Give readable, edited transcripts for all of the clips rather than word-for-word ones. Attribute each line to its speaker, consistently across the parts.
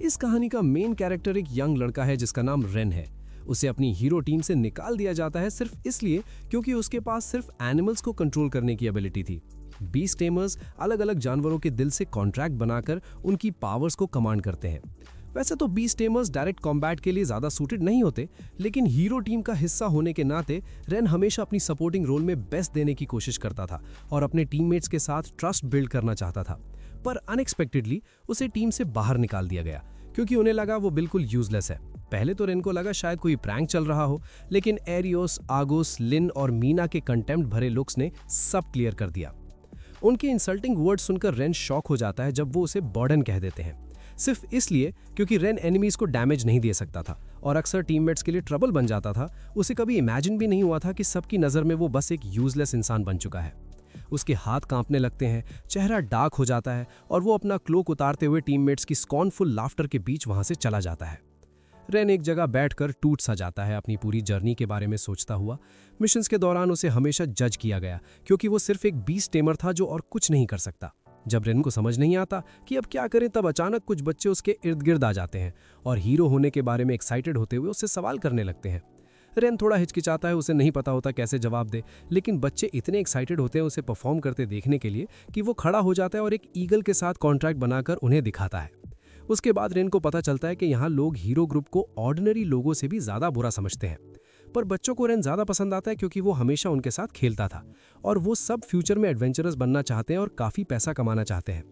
Speaker 1: इस कहानी का मेन कैरेक्टर एक यंग लड़का है जिसका नाम रेन है। उसे अपनी हीरो टीम से निकाल दिया जाता है सिर्फ इसलिए क्योंकि उसके पास सिर्फ एनिमल्स को कंट्रोल करने की एबिलिटी थी। बीस्ट टेमर्स अलग अलग जानवरों के दिल से कॉन्ट्रैक्ट बनाकर उनकी पावर्स को कमांड करते हैं। वैसे तो बीस्ट टेमर्स डायरेक्ट कॉम्बैट के लिए ज्यादा सूटेड नहीं होते, लेकिन हीरो टीम का हिस्सा होने के नाते रेन हमेशा अपनी सपोर्टिंग रोल में बेस्ट देने की कोशिश करता था और अपने टीममेट्स के साथ ट्रस्ट बिल्ड करना चाहता था। पर अनएक्सपेक्टेडली उसे टीम से बाहर निकाल दिया गया क्योंकि उन्हें लगा वो बिल्कुल यूजलेस है। पहले तो रेन को लगा शायद कोई प्रैंक चल रहा हो, लेकिन एरियोस, आगोस, लिन और मीना के कंटेम्प्ट भरे लुक्स ने सब क्लियर कर दिया। उनके इंसल्टिंग वर्ड सुनकर रेन शॉक हो जाता है जब वो उसे बर्डन कह देते हैं, सिर्फ इसलिए क्योंकि रेन एनिमीज को डैमेज नहीं दे सकता था और अक्सर टीममेट्स के लिए ट्रबल बन जाता था। उसे कभी इमेजिन भी नहीं हुआ था कि सबकी नज़र में वो बस एक यूजलेस इंसान बन चुका है। उसके हाथ कांपने लगते हैं, चेहरा डार्क हो जाता है और वो अपना क्लोक उतारते हुए टीममेट्स की स्कॉर्नफुल लाफ्टर के बीच वहां से चला जाता है। रेन एक जगह बैठकर टूट सा जाता है, अपनी पूरी जर्नी के बारे में सोचता हुआ। मिशंस के दौरान उसे हमेशा जज किया गया क्योंकि वो सिर्फ एक बीस्ट टेमर था जो और कुछ नहीं कर सकता। जब रेन को समझ नहीं आता कि अब क्या करें, तब अचानक कुछ बच्चे उसके इर्द गिर्द आ जाते हैं और हीरो होने के बारे में एक्साइटेड होते हुए उससे सवाल करने लगते हैं। रेन थोड़ा हिचकिचाता है, उसे नहीं पता होता कैसे जवाब दे, लेकिन बच्चे इतने एक्साइटेड होते हैं उसे परफॉर्म करते देखने के लिए कि वो खड़ा हो जाता है और एक ईगल के साथ कॉन्ट्रैक्ट बनाकर उन्हें दिखाता है। उसके बाद रेन को पता चलता है कि यहाँ लोग हीरो ग्रुप को ऑर्डिनरी लोगों से भी ज्यादा बुरा समझते हैं। पर बच्चों को रेन ज्यादा पसंद आता है क्योंकि वो हमेशा उनके साथ खेलता था और वो सब फ्यूचर में एडवेंचरस बनना चाहते हैं और काफी पैसा कमाना चाहते हैं।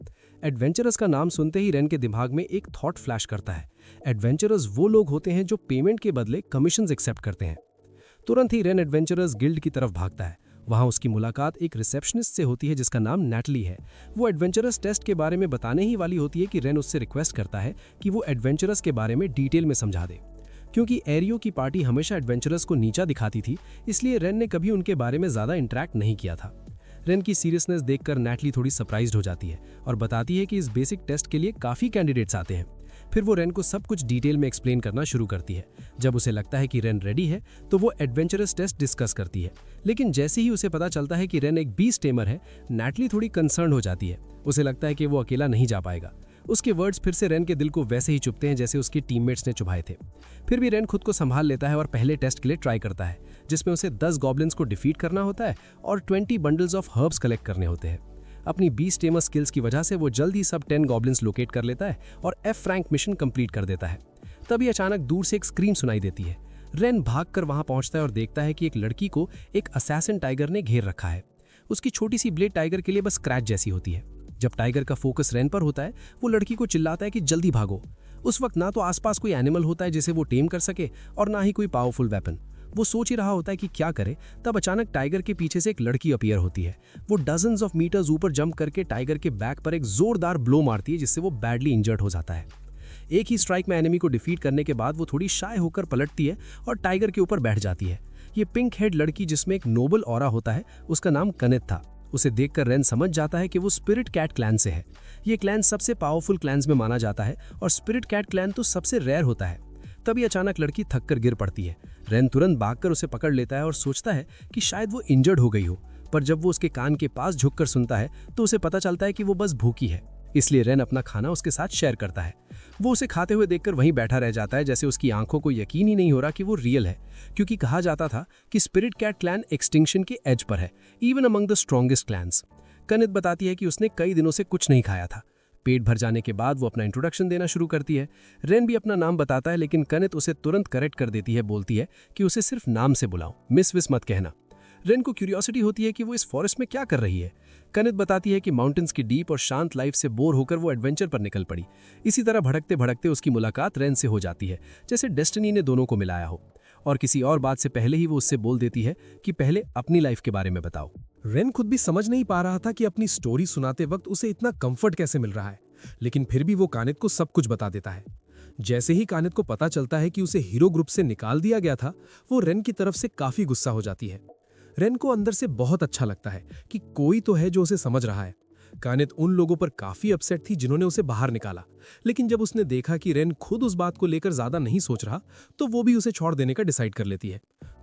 Speaker 1: एडवेंचरस का नाम सुनते ही रेन के दिमाग में एक थॉट फ्लैश करता है। एडवेंचरस वो लोग होते हैं जो पेमेंट के बदले कमीशंस एक्सेप्ट करते हैं। तुरंत ही रेन एडवेंचरस गिल्ड की तरफ भागता है। वहां उसकी मुलाकात एक रिसेप्शनिस्ट से होती है जिसका नाम नैटली है। वो एडवेंचरस टेस्ट के बारे में बताने ही वाली होती है कि रेन उससे रिक्वेस्ट करता है कि वो एडवेंचरस के बारे में डिटेल में समझा दे। क्योंकि एरियो की पार्टी हमेशा एडवेंचरस को नीचा दिखाती थी, इसलिए रेन ने कभी उनके बारे में ज्यादा इंटरेक्ट नहीं किया था। रेन की सीरियसनेस देखकर नैटली थोड़ी सरप्राइज्ड हो जाती है और बताती है कि इस बेसिक टेस्ट के लिए काफी कैंडिडेट्स आते हैं। फिर वो रेन को सब कुछ डिटेल में एक्सप्लेन करना शुरू करती है। जब उसे लगता है कि रेन रेडी है तो वो एडवेंचरस टेस्ट डिस्कस करती है, लेकिन जैसे ही उसे पता चलता है कि रेन एक बीस्ट टेमर है, नैटली थोड़ी कंसर्न हो जाती है। उसे लगता है कि वो अकेला नहीं जा पाएगा। उसके वर्ड्स फिर से रेन के दिल को वैसे ही चुभते हैं जैसे उसके टीममेट्स ने चुभाए थे। फिर भी रेन खुद को संभाल लेता है और पहले टेस्ट के लिए ट्राई करता है, जिसमें उसे 10 गॉब्लिन्स को डिफीट करना होता है और 20 बंडल्स ऑफ हर्ब्स कलेक्ट करने होते हैं। अपनी बीस्ट टेमर स्किल्स की वजह से वो जल्द ही सब 10 गॉब्लिन्स लोकेट कर लेता है और एफ रैंक मिशन कंप्लीट कर देता है। तभी अचानक दूर से एक स्क्रीम सुनाई देती है। रेन भागकर वहां पहुंचता है और देखता है कि एक लड़की को एक असैसिन टाइगर ने घेर रखा है। उसकी छोटी सी ब्लेड टाइगर के लिए बस स्क्रैच जैसी होती है। जब टाइगर का फोकस रेन पर होता है, वो लड़की को चिल्लाता है कि जल्दी भागो। उस वक्त ना तो आसपास कोई एनिमल होता है जिसे वो टेम कर सके और ना ही कोई पावरफुल वेपन। वो सोच ही रहा होता है कि क्या करे, तब अचानक टाइगर के पीछे से एक लड़की अपीयर होती है। वो डजन्स ऑफ मीटर्स ऊपर जंप करके टाइगर के बैक पर एक जोरदार ब्लो मारती है जिससे वो बैडली इंजर्ड हो जाता है। एक ही स्ट्राइक में एनिमी को डिफीट करने के बाद वो थोड़ी शाय होकर पलटती है और टाइगर के ऊपर बैठ जाती है। ये पिंक हेड लड़की जिसमें एक नोबल ऑरा होता है, उसका नाम कनित था। उसे देखकर रेन समझ जाता है कि वो स्पिरिट कैट क्लैन से है। ये क्लैन सबसे पावरफुल क्लैन्स में माना जाता है और स्पिरिट कैट क्लैन तो सबसे रेयर होता है। तभी अचानक लड़की थककर गिर पड़ती है। रेन तुरंत भागकर उसे पकड़ लेता है और सोचता है कि शायद वो इंजर्ड हो गई हो, पर जब वो उसके कान के पास झुककर सुनता है तो उसे पता चलता है कि वो बस भूखी है। इसलिए रेन अपना खाना उसके साथ शेयर करता है। वो उसे खाते हुए देखकर वहीं बैठा रह जाता है, जैसे उसकी आंखों को यकीन ही नहीं हो रहा कि वो रियल है, क्योंकि कहा जाता था कि स्पिरिट कैट क्लैन एक्सटिंक्शन के एज पर है, even among the strongest clans. कनित बताती है कि उसने कई दिनों से कुछ नहीं खाया था। पेट भर जाने के बाद वो अपना इंट्रोडक्शन देना शुरू करती है। रेन भी अपना नाम बताता है, लेकिन कनित उसे तुरंत करेक्ट कर देती है, बोलती है कि उसे सिर्फ नाम से बुलाओ, मिस विस मत कहना। रेन को क्यूरियोसिटी होती है कि वो इस फॉरेस्ट में क्या कर रही है। कनित बताती है कि माउंटेन्स की डीप और शांत लाइफ से बोर होकर वो एडवेंचर पर निकल पड़ी। इसी तरह भटकते भटकते उसकी मुलाकात रेन से हो जाती है, जैसे डेस्टिनी ने दोनों को मिलाया हो। और किसी और बात से पहले ही वो उससे बोल देती है कि पहले अपनी लाइफ के बारे में बताओ।
Speaker 2: रेन खुद भी समझ नहीं पा रहा था कि अपनी स्टोरी सुनाते वक्त उसे इतना कंफर्ट कैसे मिल रहा है, लेकिन फिर भी वो कानित को सब कुछ बता देता है। जैसे ही कानित को पता चलता है कि उसे हीरो ग्रुप से निकाल दिया गया था, वो रेन की तरफ से काफी गुस्सा हो जाती है। रेन को अंदर से बहुत अच्छा लगता है कि कोई तो है जो उसे समझ रहा है। कानित उन लोगों पर काफी अपसेट थी जिन्होंने उसे बाहर निकाला, लेकिन जब उसने देखा कि रेन खुद उस बात को लेकर ज्यादा नहीं सोच रहा, तो वो भी उसे छोड़ देने का डिसाइड कर लेती है।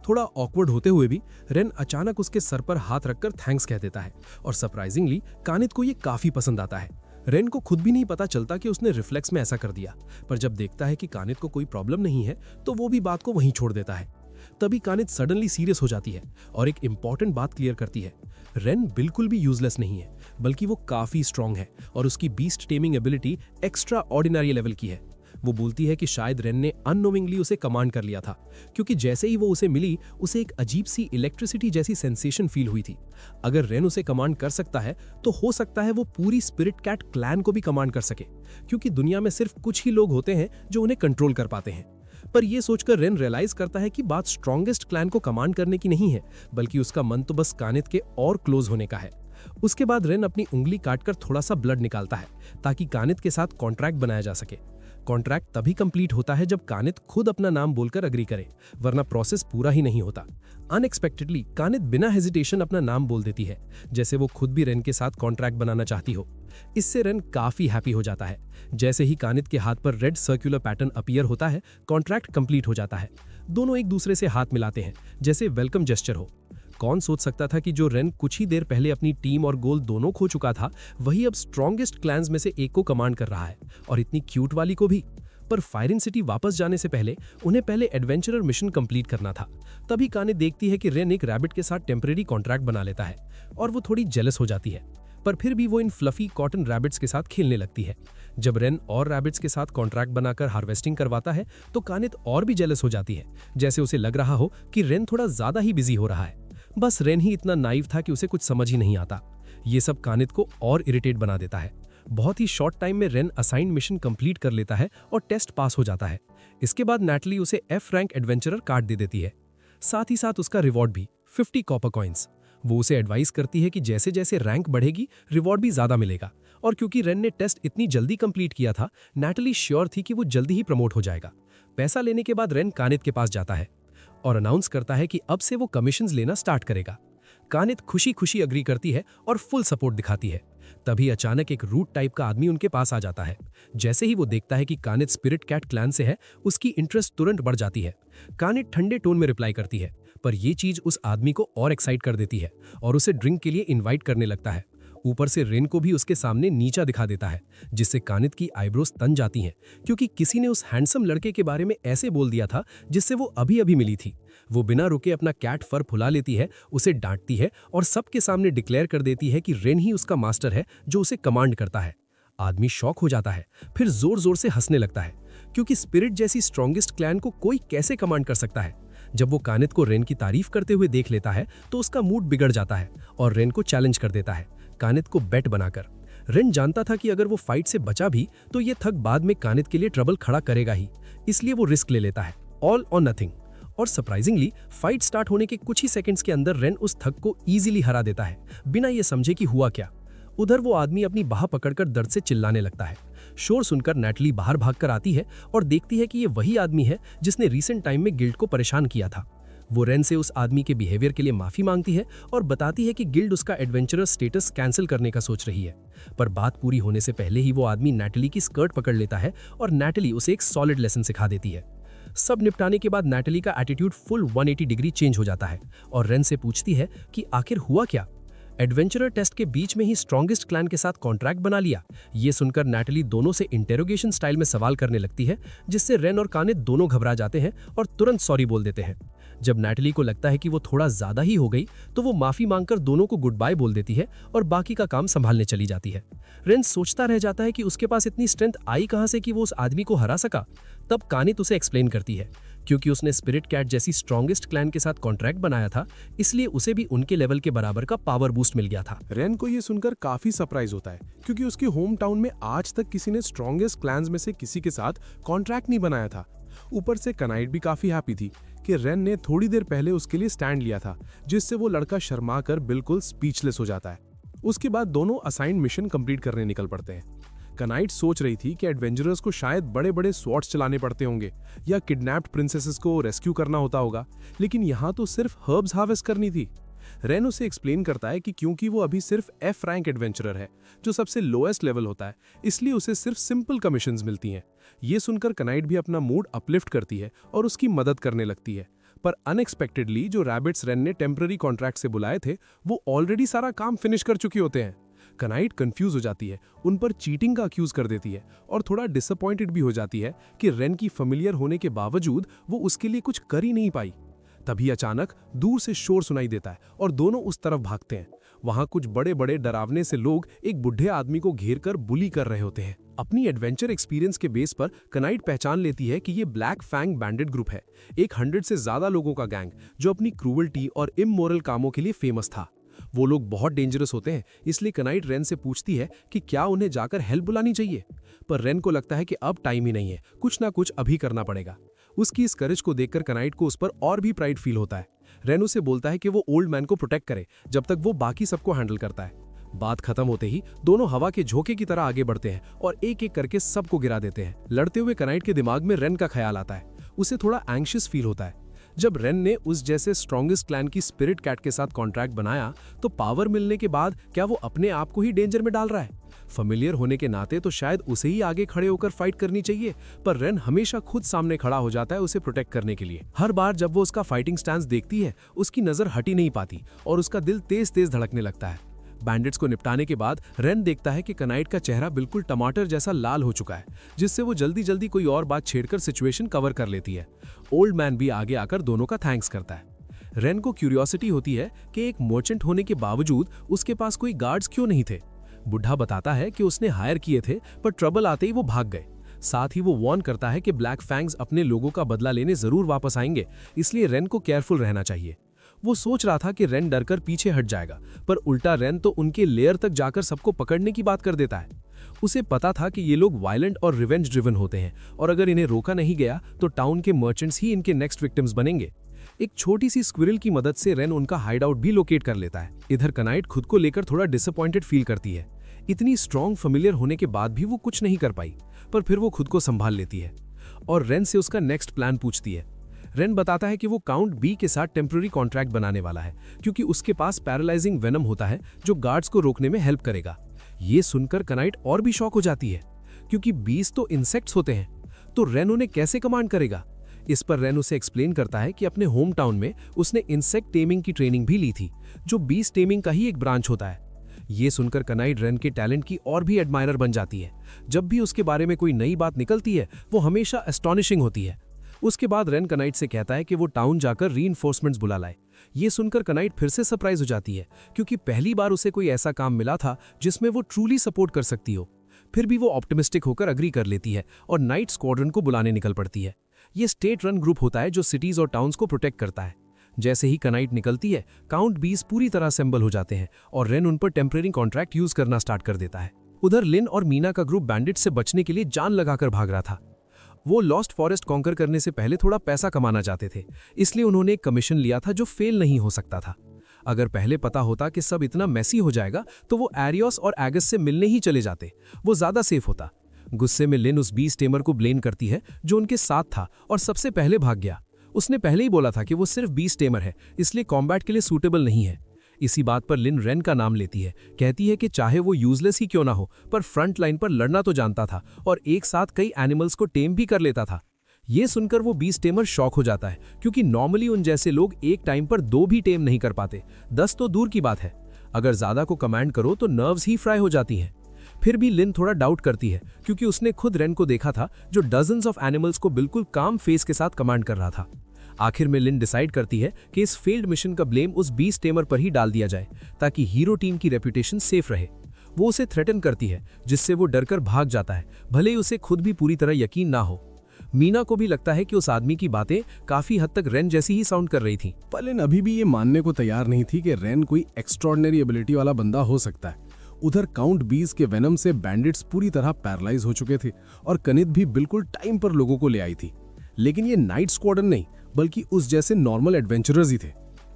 Speaker 2: थोड़ा ऑकवर्ड होते हुए भी रेन अचानक उसके सर पर हाथ रखकर थैंक्स कह देता है और सरप्राइजिंगली कानित को ये काफी पसंद आता है। रेन को खुद भी नहीं पता चलता कि उसने रिफ्लेक्स में ऐसा कर दिया, पर जब देखता है कि कानित को कोई प्रॉब्लम नहीं है तो वो भी बात को वहीं छोड़ देता है। तभी कानित सडनली सीरियस हो जाती है और एक इंपॉर्टेंट बात क्लियर करती है। रेन बिल्कुल भी यूजलेस नहीं है, बल्कि वो काफी स्ट्रांग है और उसकी beast taming ability extra ordinary level की है। वो बोलती है कि शायद रेन ने अननोविंगली उसे कमांड कर लिया था, क्योंकि जैसे ही वो उसे मिली उसे एक अजीब सी इलेक्ट्रिसिटी जैसी सेंसेशन फील हुई थी। अगर रेन उसे कमांड कर सकता है तो हो सकता है वो पूरी स्पिरिट कैट क्लैन को भी कमांड कर सके, क्योंकि दुनिया में सिर्फ कुछ ही लोग होते हैं जो उन्हें कंट्रोल कर पाते हैं। पर यह सोचकर रेन रियलाइज करता है कि बात स्ट्रॉन्गेस्ट क्लैन को कमांड करने की नहीं है, बल्कि उसका मन तो बस कानित के और क्लोज होने का है। उसके बाद रेन अपनी उंगली काटकर थोड़ा सा ब्लड निकालता है ताकि कानित के साथ कॉन्ट्रैक्ट बनाया जा सके। कॉन्ट्रैक्ट तभी कंप्लीट होता है जब कानित खुद अपना नाम बोलकर अग्री करे, वरना प्रोसेस पूरा ही नहीं होता। अनएक्सपेक्टेडली कानित बिना हेजिटेशन अपना नाम बोल देती है, जैसे वो खुद भी रेन के साथ कॉन्ट्रैक्ट बनाना चाहती हो। इससे रेन काफी हैप्पी हो जाता है। जैसे ही कानित के हाथ पर रेड सर्कुलर पैटर्न अपीयर होता है, कॉन्ट्रैक्ट कंप्लीट हो जाता है। दोनों एक दूसरे से हाथ मिलाते हैं, जैसे वेलकम जेस्चर हो। कौन सोच सकता था कि जो रेन कुछ ही देर पहले अपनी टीम और गोल दोनों खो चुका था, वही अब स्ट्रॉन्गेस्ट क्लैंस में से एक को कमांड कर रहा है, और इतनी क्यूट वाली को भी। पर फायरिन सिटी वापस जाने से पहले उन्हें पहले एडवेंचरर मिशन कंप्लीट करना था। तभी कानित देखती है कि रेन एक रैबिट के साथ टेम्परेरी कॉन्ट्रैक्ट बना लेता है, और वो थोड़ी जेलस हो जाती है। पर फिर भी वो इन फ्लफी कॉटन रैबिट्स के साथ खेलने लगती है। जब रेन और रैबिट्स के साथ कॉन्ट्रैक्ट बनाकर हार्वेस्टिंग करवाता है तो कानित और भी जेलस हो जाती है, जैसे उसे लग रहा हो कि रेन थोड़ा ज्यादा ही बिजी हो रहा है। बस रेन ही इतना नाइव था कि उसे कुछ समझ ही नहीं आता। ये सब कानित को और इरिटेट बना देता है। बहुत ही शॉर्ट टाइम में रेन असाइंड मिशन कंप्लीट कर लेता है और टेस्ट पास हो जाता है। इसके बाद नैटली उसे F रैंक एडवेंचरर कार्ड दे देती है, साथ ही साथ उसका रिवॉर्ड भी 50 कॉपर कॉइंस। वो उसे एडवाइस करती है कि जैसे जैसे रैंक बढ़ेगी रिवॉर्ड भी ज्यादा मिलेगा, और क्योंकि रेन ने टेस्ट इतनी जल्दी कंप्लीट किया था, नैटली श्योर थी कि वो जल्दी ही प्रमोट हो जाएगा। पैसा लेने के बाद रेन कानित के पास जाता है और अनाउंस करता है कि अब से वो कमीशंस लेना स्टार्ट करेगा। कानित खुशी खुशी अग्री करती है और फुल सपोर्ट दिखाती है। तभी अचानक एक रूट टाइप का आदमी उनके पास आ जाता है। जैसे ही वो देखता है कि कानित स्पिरिट कैट क्लैन से है, उसकी इंटरेस्ट तुरंत बढ़ जाती है। कानित ठंडे टोन में रिप्लाई करती है, पर यह चीज उस आदमी को और एक्साइट कर देती है और उसे ड्रिंक के लिए इनवाइट करने लगता है। ऊपर से रेन को भी उसके सामने नीचा दिखा देता है, जिससे कानित की आईब्रोज तन जाती हैं, क्योंकि किसी ने उस हैंडसम लड़के के बारे में ऐसे बोल दिया था जिससे वो अभी अभी मिली थी। वो बिना रुके अपना कैट फर फुला लेती है, उसे डांटती है और सबके सामने डिक्लेयर कर देती है कि रेन ही उसका मास्टर है जो उसे कमांड करता है। आदमी शॉक हो जाता है, फिर जोर जोर से हंसने लगता है, क्योंकि स्पिरिट जैसी स्ट्रॉन्गेस्ट क्लैन को कोई कैसे कमांड कर सकता है। जब वो कानित को रेन की तारीफ करते हुए देख लेता है तो उसका मूड बिगड़ जाता है और रेन को चैलेंज कर देता है, कानित को बेट बनाकर। रेन जानता था कि अगर वो फाइट से बचा भी तो ये थक बाद में कानित के लिए ट्रबल खड़ा करेगा ही, इसलिए वो रिस्क ले लेता है, ऑल और नथिंग। और सरप्राइजिंगली फाइट स्टार्ट होने के कुछ ही सेकंड्स के अंदर रेन उस थक को इजीली हरा देता है, बिना ये समझे कि हुआ क्या। उधर वो आदमी अपनी बाह पकड़कर दर्द से चिल्लाने लगता है। शोर सुनकर नैटली बाहर भागकर आती है और देखती है कि ये वही आदमी है जिसने रीसेंट टाइम में गिल्ड को परेशान किया था। वो रेन से उस आदमी के बिहेवियर के लिए माफी मांगती है और बताती है कि गिल्ड उसका एडवेंचरस स्टेटस कैंसिल करने का सोच रही है। पर बात पूरी होने से पहले ही वो आदमी नैटली की स्कर्ट पकड़ लेता है और नैटली उसे एक सॉलिड लेसन सिखा देती है। सब निपटाने के बाद नैटली का एटीट्यूड फुल 180 डिग्री चेंज हो जाता है और रेन से पूछती है कि आखिर हुआ क्या। एडवेंचरर टेस्ट के बीच में ही स्ट्रॉन्गेस्ट क्लैन के साथ कॉन्ट्रैक्ट बना लिया। ये सुनकर नैटली दोनों से इंटेरोगेशन स्टाइल में सवाल करने लगती है, जिससे रेन और कानित दोनों घबरा जाते हैं और तुरंत सॉरी बोल देते हैं। जब नैटली को लगता है कि वो थोड़ा ज्यादा ही हो गई तो वो माफी मांगकर दोनों को गुड बाय बोल देती है और बाकी का काम संभालने चली जाती है। रेन सोचता रह जाता है कि उसके पास इतनी स्ट्रेंथ आई कहां से कि वो उस आदमी को हरा सका। तब कानित उसे एक्सप्लेन करती है, क्योंकि उसने स्पिरिट कैट जैसी स्ट्रॉन्गेस्ट क्लैन के साथ कॉन्ट्रैक्ट बनाया था, इसलिए उसे भी उनके लेवल के बराबर का पावर बूस्ट मिल गया था।
Speaker 3: रेन को ये सुनकर काफी सरप्राइज होता है, क्योंकि उसके होम टाउन में आज तक किसी ने स्ट्रॉन्गेस्ट क्लैन्स में से किसी के साथ कॉन्ट्रैक्ट नहीं बनाया था। ऊपर से कनाइट भी काफी हैप्पी थी कि रेन ने थोड़ी देर पहले उसके लिए स्टैंड लिया था, जिससे वो लड़का शर्मा कर बिल्कुल स्पीचलेस हो जाता है। उसके बाद दोनों असाइंड मिशन कंप्लीट करने निकल पड़ते हैं। कनाइट सोच रही थी कि एडवेंचरर्स को शायद बड़े बड़े स्वॉर्ड्स चलाने पड़ते होंगे या किडनैप्ड प्रिंसेसेस को रेस्क्यू करना होता होगा, लेकिन यहाँ तो सिर्फ हर्ब्स हार्वेस्ट करनी थी। रेन उसे एक्सप्लेन करता है कि क्योंकि वो अभी सिर्फ F रैंक एडवेंचरर है, जो सबसे लोएस्ट लेवल होता है, इसलिए उसे सिर्फ सिंपल कमीशंस मिलती हैं। ये सुनकर कनाइट भी अपना मूड अपलिफ्ट करती है और उसकी मदद करने लगती है। पर अनएक्सपेक्टेडली जो रैबिट्स रेन ने टेम्पररी कॉन्ट्रैक्ट से बुलाए थे, वो ऑलरेडी सारा काम फिनिश कर चुके होते हैं। कनाइट कंफ्यूज हो जाती है, उन पर चीटिंग का अक्यूज कर देती है और थोड़ा डिसअपॉइंटेड भी हो जाती है कि रेन की फेमिलियर होने के बावजूद वो उसके लिए कुछ कर ही नहीं पाई। तभी अचानक दूर से शोर सुनाई देता है और दोनों उस तरफ भागते हैं। वहां कुछ बड़े बड़े डरावने से लोग एक बुढ़े आदमी को घेर कर बुली कर रहे होते हैं। अपनी एडवेंचर एक्सपीरियंस के बेस पर कनाइट पहचान लेती है कि ये ब्लैक फैंग बैंडिट ग्रुप है, एक 100 से ज्यादा लोगों का गैंग जो अपनी क्रूवल्टी और इमोरल कामों के लिए फेमस था। वो लोग बहुत डेंजरस होते हैं, इसलिए कनाइट रेन से पूछती है कि क्या उन्हें जाकर हेल्प बुलानी चाहिए, पर रेन को लगता है कि अब टाइम ही नहीं है, कुछ ना कुछ अभी करना पड़ेगा। उसकी इस करेज को देखकर कनाइट को उस पर और भी प्राइड फील होता है। रेन उसे बोलता है कि वो ओल्ड मैन को प्रोटेक्ट करे जब तक वो बाकी सबको हैंडल करता है। बात खत्म होते ही दोनों हवा के झोंके की तरह आगे बढ़ते हैं और एक एक करके सबको गिरा देते हैं। लड़ते हुए कनाइट के दिमाग में रेन का ख्याल आता है। उसे थोड़ा एंग्शियस फील होता है। जब रेन ने उस जैसे स्ट्रॉन्गेस्ट क्लैन की स्पिरिट कैट के साथ कॉन्ट्रैक्ट बनाया तो पावर मिलने के बाद क्या वो अपने आप को ही डेंजर में डाल रहा है? फेमिलियर होने के नाते तो शायद उसे ही आगे खड़े होकर फाइट करनी चाहिए, पर रेन हमेशा खुद सामने खड़ा हो जाता है उसे प्रोटेक्ट करने के लिए। हर बार जब वो उसका फाइटिंग स्टैंस देखती है उसकी नजर हटी नहीं पाती और उसका दिल तेज तेज धड़कने लगता है। बैंडिट्स को निपटाने के बाद रेन देखता है कि कनाइट का चेहरा बिल्कुल टमाटर जैसा लाल हो चुका है, जिससे वो जल्दी जल्दी कोई और बात छेड़कर सिचुएशन कवर कर लेती है। ओल्ड मैन भी आगे आकर दोनों का थैंक्स करता है। रेन को क्यूरियोसिटी होती है कि एक मर्चेंट होने के बावजूद उसके पास कोई गार्ड्स क्यों नहीं थे। बुढ़ा बताता है कि उसने हायर किए थे, पर ट्रबल आते ही वो भाग गए। साथ ही वो वार्न करता है कि ब्लैक फैंग्स अपने लोगों का बदला लेने जरूर वापस आएंगे, इसलिए रेन को केयरफुल रहना चाहिए। वो सोच रहा था कि रेन डरकर पीछे हट जाएगा, पर उल्टा रेन तो उनके लेयर तक जाकर सबको पकड़ने की बात कर देता है। उसे पता था कि ये लोग वायलेंट और रिवेंज ड्रिवन होते हैं और अगर इन्हें रोका नहीं गया तो टाउन के मर्चेंट्स ही इनके नेक्स्ट विक्टिम्स बनेंगे। एक छोटी सी स्क्विरल की मदद से रेन उनका हाइड आउट भी लोकेट कर लेता है। इधर कनाइट खुद को लेकर थोड़ा डिसअपॉइंटेड फील करती है। इतनी स्ट्रॉन्ग फेमिलियर होने के बाद भी वो कुछ नहीं कर पाई, पर फिर वो खुद को संभाल लेती है और रेन से उसका नेक्स्ट प्लान पूछती है। रेन बताता है कि वो काउंट बी के साथ टेम्पररी कॉन्ट्रैक्ट बनाने वाला है, क्योंकि उसके पास पैरालाइजिंग वेनम होता है जो गार्ड्स को रोकने में हेल्प करेगा। ये सुनकर कनाइट और भी शॉक हो जाती है, क्योंकि बीस तो इंसेक्ट्स होते हैं, तो रेन उन्हें कैसे कमांड करेगा। इस पर रेन उसे एक्सप्लेन करता है कि अपने होम टाउन में उसने इंसेक्ट टेमिंग की ट्रेनिंग भी ली थी, जो बीस टेमिंग का ही एक ब्रांच होता है। ये सुनकर कनाइट रेन के टैलेंट की और भी एडमायरर बन जाती है। जब भी उसके बारे में कोई नई बात निकलती है वो हमेशा एस्टॉनिशिंग होती है। उसके बाद रेन कनाइट से कहता है कि वो टाउन जाकर रीइंफोर्समेंट्स बुला लाए। ये सुनकर कनाइट फिर से सरप्राइज हो जाती है, क्योंकि पहली बार उसे कोई ऐसा काम मिला था जिसमें वो ट्रूली सपोर्ट कर सकती हो। फिर भी वो ऑप्टिमिस्टिक होकर अग्री कर लेती है और नाइट स्क्वाड्रन को बुलाने निकल पड़ती है। ये स्टेट रन ग्रुप होता है जो सिटीज और टाउन्स को प्रोटेक्ट करता है। जैसे ही कनाइट निकलती है काउंट 20 पूरी तरह असेंबल हो जाते हैं और रेन उन पर टेम्परेरी कॉन्ट्रैक्ट यूज करना स्टार्ट कर देता है। उधर लिन और मीना का ग्रुप बैंडिट से बचने के लिए जान लगाकर भाग रहा था। वो लॉस्ट फॉरेस्ट कॉन्कर करने से पहले थोड़ा पैसा कमाना चाहते थे, इसलिए उन्होंने एक कमीशन लिया था जो फेल नहीं हो सकता था। अगर पहले पता होता कि सब इतना मैसी हो जाएगा तो वो एरियोस और एगस से मिलने ही चले जाते, वो ज्यादा सेफ होता। गुस्से में लिन उस बीस टेमर को ब्लेम करती है जो उनके साथ था और सबसे पहले भाग गया। उसने पहले ही बोला था कि वो सिर्फ 20 टेमर है, इसलिए कॉम्बैट के लिए सूटेबल नहीं है। इसी बात पर लिन रेन का नाम लेती है, कहती है कि चाहे वो यूजलेस ही क्यों ना हो, पर फ्रंट लाइन पर लड़ना तो जानता था और एक साथ कई एनिमल्स को टेम भी कर लेता था। ये सुनकर वो 20 टेमर शॉक हो जाता है, क्योंकि नॉर्मली उन जैसे लोग एक टाइम पर 2 भी टेम नहीं कर पाते, 10 तो दूर की बात है। अगर ज्यादा को कमांड करो तो नर्व्स ही फ्राई हो जाती हैं। फिर भी लिन थोड़ा डाउट करती है, क्योंकि उसने खुद रेन को देखा था जो डजन्स ऑफ एनिमल्स को बिल्कुल काम फेस के साथ कमांड कर रहा था। आखिर में लिन डिसाइड करती है कि इस फेल्ड मिशन का ब्लेम उस 20 टेमर पर ही डाल दिया जाए, ताकि हीरो टीम की रेपुटेशन सेफ रहे। वो उसे थ्रेटन करती है, जिससे वो डरकर भाग जाता है, भले ही उसे खुद भी पूरी तरह यकीन ना हो। मीना को भी लगता है कि उस आदमी की बातें काफी हद तक रेन जैसी ही साउंड कर रही थी।
Speaker 2: पर लिन अभी भी ये मानने को तैयार नहीं थी कि रेन कोई एक्स्ट्रॉर्डिनरी एबिलिटी वाला बंदा हो सकता है। उधर काउंट 20 के वेनम से बैंडिट्स पूरी तरह पैरालाइज हो चुके थे और कनित भी बिल्कुल टाइम पर लोगों को ले आई थी। लेकिन ये नाइट स्क्वाड्रन नहीं, बल्कि उस जैसे नॉर्मल एडवेंचरर्स ही थे।